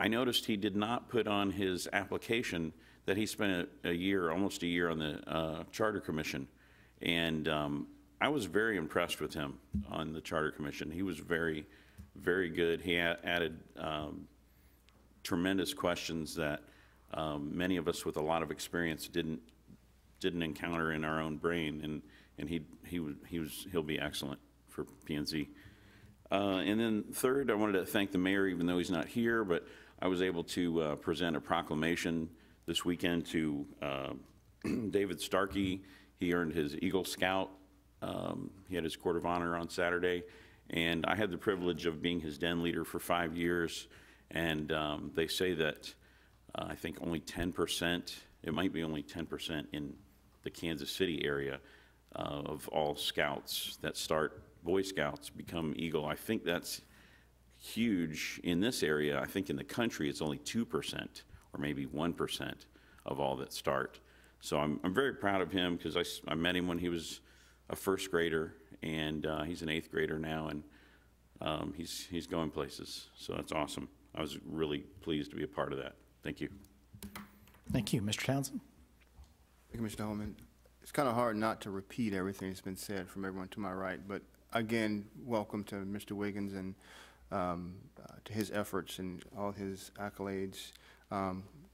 I noticed he did not put on his application that he spent almost a year on the Charter Commission. And I was very impressed with him on the Charter Commission. He was very, very good. He added tremendous questions that many of us with a lot of experience didn't encounter in our own brain, and he'll be excellent for P&Z. And then third, I wanted to thank the mayor, even though he's not here, but I was able to present a proclamation this weekend to David Starkey. He earned his Eagle Scout. He had his Court of Honor on Saturday, and I had the privilege of being his den leader for 5 years, and they say that I think only 10%, it might be only 10% in the Kansas City area of all scouts that start Boy Scouts become Eagle. I think that's huge in this area. I think in the country it's only 2% or maybe 1% of all that start. So I'm very proud of him because I met him when he was a first grader, and he's an 8th grader now, and he's going places. So that's awesome. I was really pleased to be a part of that. Thank you. Thank you. Mr. Townsend. Thank you, Mr. Holman. It's kind of hard not to repeat everything that's been said from everyone to my right, but again, welcome to Mr. Wiggins and to his efforts and all his accolades.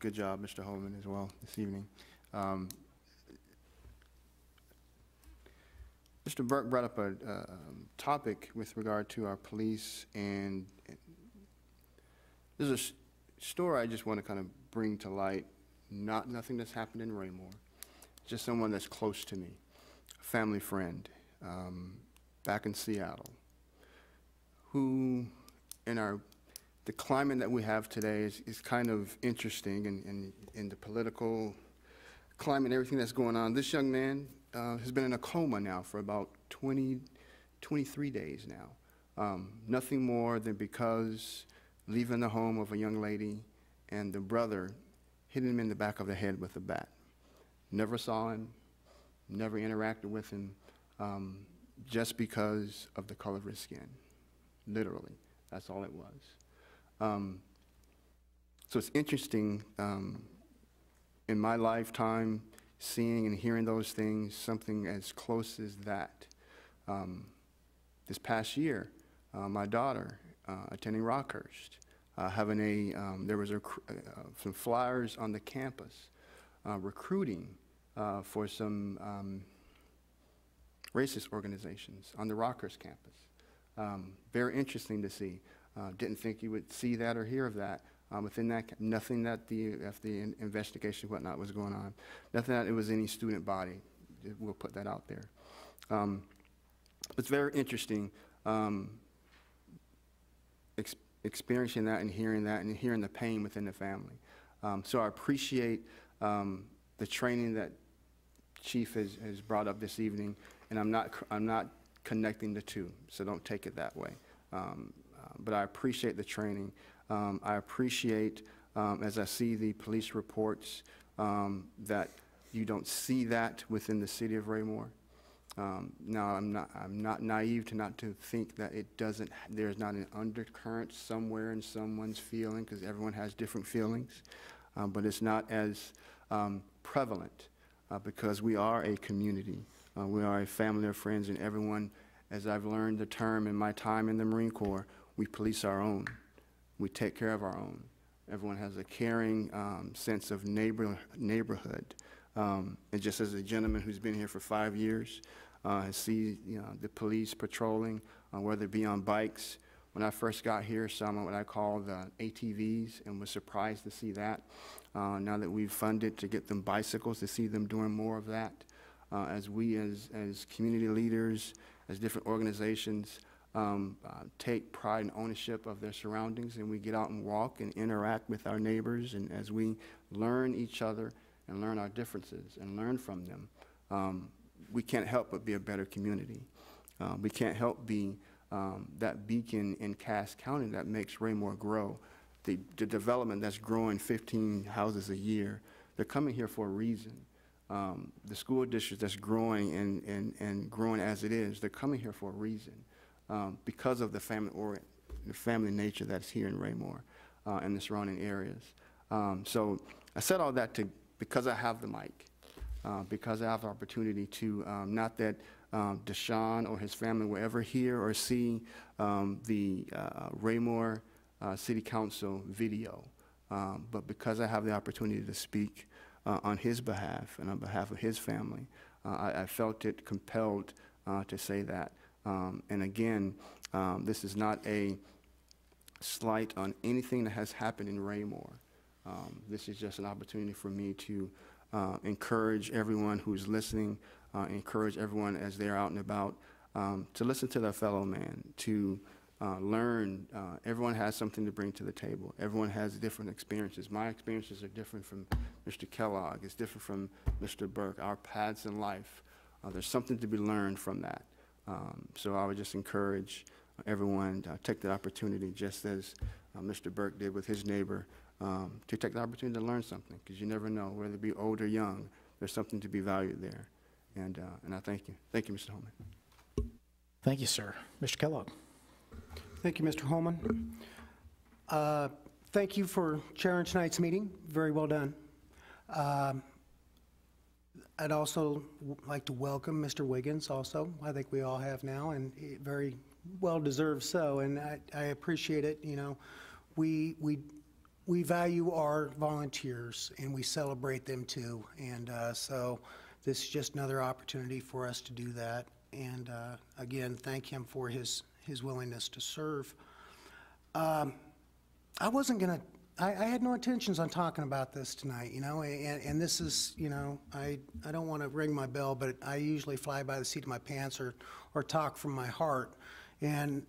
Good job, Mr. Holman, as well this evening. Mr. Burke brought up a topic with regard to our police, and there's a story I just want to kind of bring to light. Nothing that's happened in Raymore, just someone that's close to me, a family friend back in Seattle, who the climate that we have today is kind of interesting in the political climate and everything that's going on. This young man has been in a coma now for about 23 days now. Nothing more than because leaving the home of a young lady and the brother hitting him in the back of the head with a bat. Never saw him, never interacted with him, just because of the color of his skin. Literally, that's all it was. So it's interesting, in my lifetime, seeing and hearing those things, something as close as that. This past year, my daughter, attending Rockhurst, there was some flyers on the campus recruiting for some racist organizations on the Rockhurst campus. Very interesting to see. Didn't think you would see that or hear of that. Within that, nothing that the investigation, whatnot, was going on. Nothing that it was any student body. We'll put that out there. It's very interesting experiencing that and hearing the pain within the family. So I appreciate the training that Chief has brought up this evening, and I'm not connecting the two, so don't take it that way. But I appreciate the training. I appreciate, as I see the police reports, that you don't see that within the city of Raymore. Now, I'm not naive to think that there's not an undercurrent somewhere in someone's feeling, because everyone has different feelings, but it's not as prevalent because we are a community. We are a family of friends, and everyone, as I've learned the term in my time in the Marine Corps, we police our own. We take care of our own. Everyone has a caring sense of neighborhood. And just as a gentleman who's been here for 5 years, has seen the police patrolling, whether it be on bikes. When I first got here, some of what I call the ATVs, and was surprised to see that. Now that we've funded to get them bicycles, to see them doing more of that. As we, as community leaders, as different organizations, take pride and ownership of their surroundings, and we get out and walk and interact with our neighbors, and as we learn each other and learn our differences and learn from them, we can't help but be a better community. We can't help be that beacon in Cass County that makes Raymore grow. The development that's growing 15 houses a year, they're coming here for a reason. The school district that's growing and growing as it is, they're coming here for a reason. Because of the family nature that's here in Raymore and the surrounding areas. So I said all that because I have the mic, because I have the opportunity to, not that Deshaun or his family will ever hear or see the Raymore City Council video, but because I have the opportunity to speak on his behalf and on behalf of his family, I felt it compelled to say that. And again, this is not a slight on anything that has happened in Raymore. This is just an opportunity for me to encourage everyone who's listening, encourage everyone as they're out and about, to listen to their fellow man, to learn. Everyone has something to bring to the table. Everyone has different experiences. My experiences are different from Mr. Kellogg. It's different from Mr. Burke. Our paths in life, there's something to be learned from that. So I would just encourage everyone to take that opportunity, just as Mr. Burke did with his neighbor, to take the opportunity to learn something, because you never know, whether it be old or young, there's something to be valued there. And I thank you. Thank you, Mr. Holman. Thank you, sir. Mr. Kellogg. Thank you, Mr. Holman. Thank you for chairing tonight's meeting. Very well done. I'd also like to welcome Mr. Wiggins also. I think we all have now, and very well deserved so, and I appreciate it. You know, we value our volunteers and we celebrate them too, and so this is just another opportunity for us to do that. And again, thank him for his willingness to serve. I wasn't gonna. I had no intentions on talking about this tonight, you know, and this is, you know, I don't want to ring my bell, but I usually fly by the seat of my pants or talk from my heart. And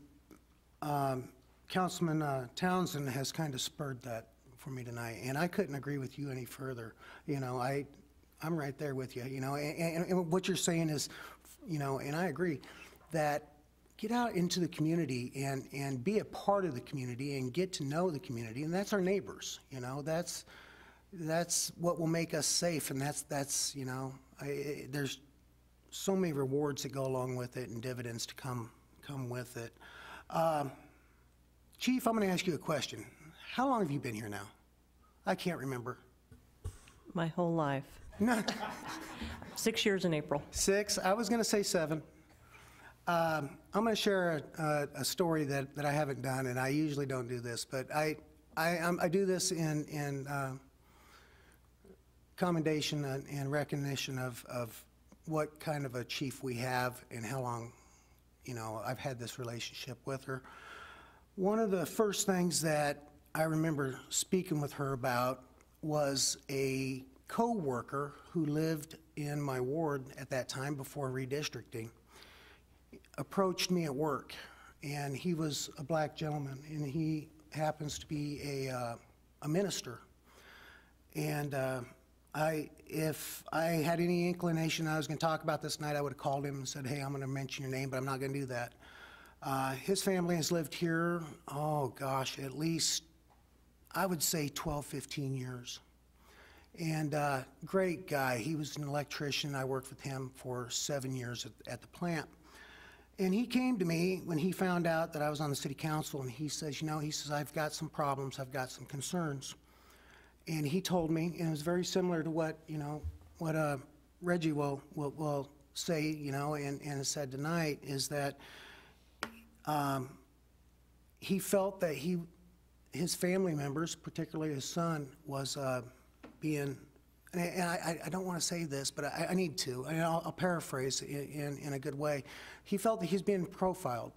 Councilman Townsend has kind of spurred that for me tonight, and I couldn't agree with you any further. You know, I'm right there with you, you know, and what you're saying is, you know, and I agree, that get out into the community and be a part of the community and get to know the community, and that's our neighbors, you know, that's what will make us safe, and that's you know, there's so many rewards that go along with it and dividends to come with it. Chief, I'm going to ask you a question. How long have you been here now? I can't remember. My whole life. 6 years in April. 6? I was going to say 7. I'm going to share a story that I haven't done, and I usually don't do this, but I do this in commendation and recognition of what kind of a chief we have and how long, you know, I've had this relationship with her. One of the first things that I remember speaking with her about was a co-worker who lived in my ward at that time before redistricting approached me at work, and he was a black gentleman, and he happens to be a minister. And if I had any inclination I was going to talk about this tonight, I would have called him and said, hey, I'm going to mention your name, but I'm not going to do that. His family has lived here, oh gosh, at least, I would say 12, 15 years. And great guy. He was an electrician. I worked with him for 7 years at the plant. And he came to me when he found out that I was on the city council, and he says, you know, he says, I've got some problems, I've got some concerns. And he told me, and it was very similar to what, you know, what Reggie will say, you know, and has said tonight, is that he felt that his family members, particularly his son, was being, and I don't want to say this, but I need to, and I'll paraphrase in a good way. He felt that he's being profiled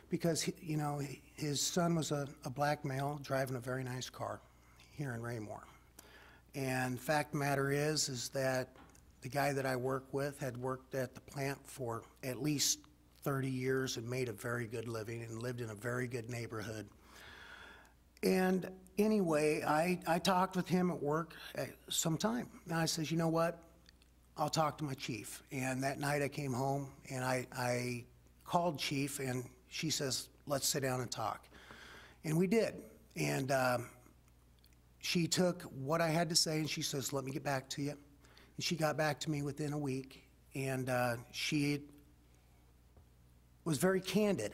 because, you know, his son was a black male driving a very nice car here in Raymore. And fact of the matter is that the guy that I work with had worked at the plant for at least 30 years and made a very good living and lived in a very good neighborhood. And anyway, I talked with him at work sometime. And I says, you know what? I'll talk to my chief. And that night I came home and I called chief, and she says, let's sit down and talk. And we did. And she took what I had to say and she says, let me get back to you. And she got back to me within a week. And she was very candid.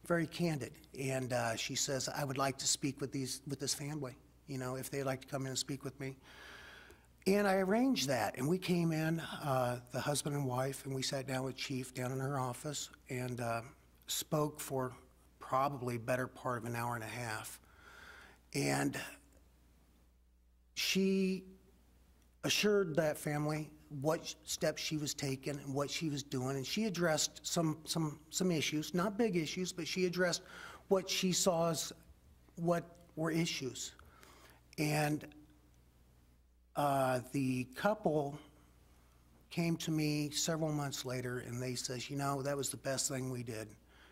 Very candid, and she says, I would like to speak with this family, you know, if they'd like to come in and speak with me. And I arranged that, and we came in, the husband and wife, and we sat down with Chief down in her office and spoke for probably better part of an hour and a half. And she assured that family what steps she was taking and what she was doing, and she addressed some issues, not big issues, but she addressed what she saw as what were issues. And the couple came to me several months later and they says, you know, that was the best thing we did.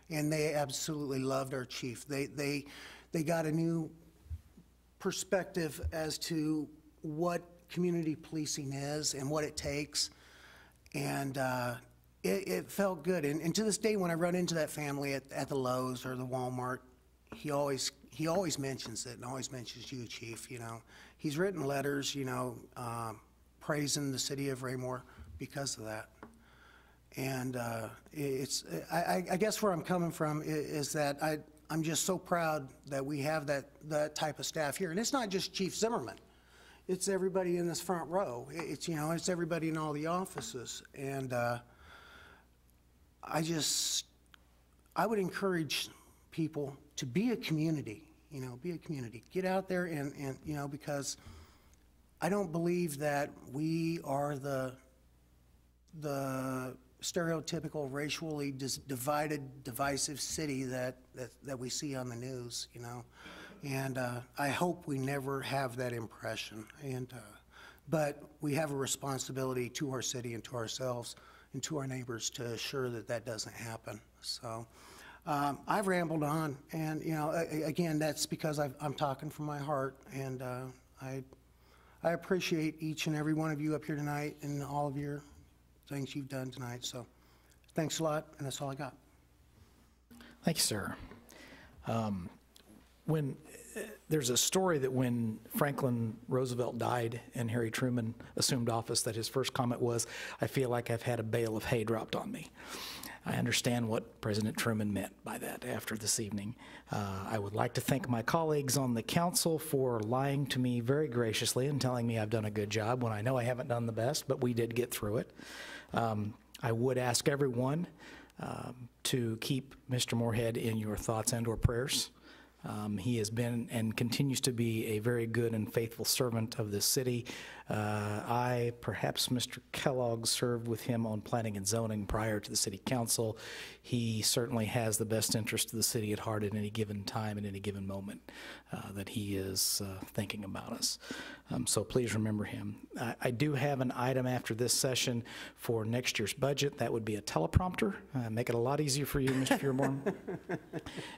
And they absolutely loved our chief. They got a new perspective as to what community policing is and what it takes, and it felt good. And to this day, when I run into that family at the Lowe's or the Walmart, he always mentions it and always mentions you, Chief. You know, he's written letters, you know, praising the city of Raymore because of that. And I guess where I'm coming from is that I'm just so proud that we have that type of staff here, and it's not just Chief Zimmerman. It's everybody in this front row. It's, you know, it's everybody in all the offices. And I would encourage people to be a community, you know, be a community. Get out there and you know, because I don't believe that we are the stereotypical racially divided, divisive city that we see on the news, you know. And I hope we never have that impression. And but we have a responsibility to our city and to ourselves and to our neighbors to assure that that doesn't happen. So I've rambled on, and you know, again, that's because I'm talking from my heart, and I appreciate each and every one of you up here tonight and all of your things you've done tonight. So thanks a lot, and that's all I got. Thank you, sir. When there's a story that when Franklin Roosevelt died and Harry Truman assumed office, that his first comment was, I feel like I've had a bale of hay dropped on me. I understand what President Truman meant by that after this evening. I would like to thank my colleagues on the council for lying to me very graciously and telling me I've done a good job when I know I haven't done the best, but we did get through it. I would ask everyone to keep Mr. Moorhead in your thoughts and or prayers. He has been and continues to be a very good and faithful servant of this city. Perhaps Mr. Kellogg served with him on planning and zoning prior to the city council. He certainly has the best interest of the city at heart at any given time, at any given moment that he is thinking about us. So please remember him. I do have an item after this session for next year's budget. That would be a teleprompter. Make it a lot easier for you, Mr. Fearborn.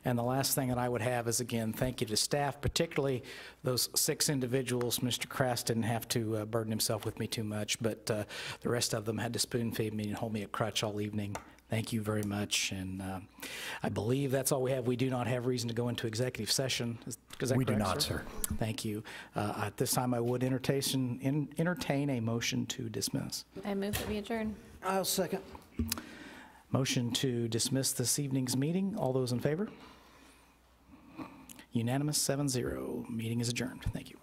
And the last thing that I would have is, again, thank you to staff, particularly those 6 individuals. Mr. Krass didn't have to burden himself with me too much, but the rest of them had to spoon feed me and hold me at crutch all evening. Thank you very much, and I believe that's all we have. We do not have reason to go into executive session. Is that We do correct, not, sir. Thank you. At this time, I would entertain a motion to dismiss. I move that we adjourn. I'll second. Motion to dismiss this evening's meeting. All those in favor? Unanimous, 7-0. Meeting is adjourned. Thank you.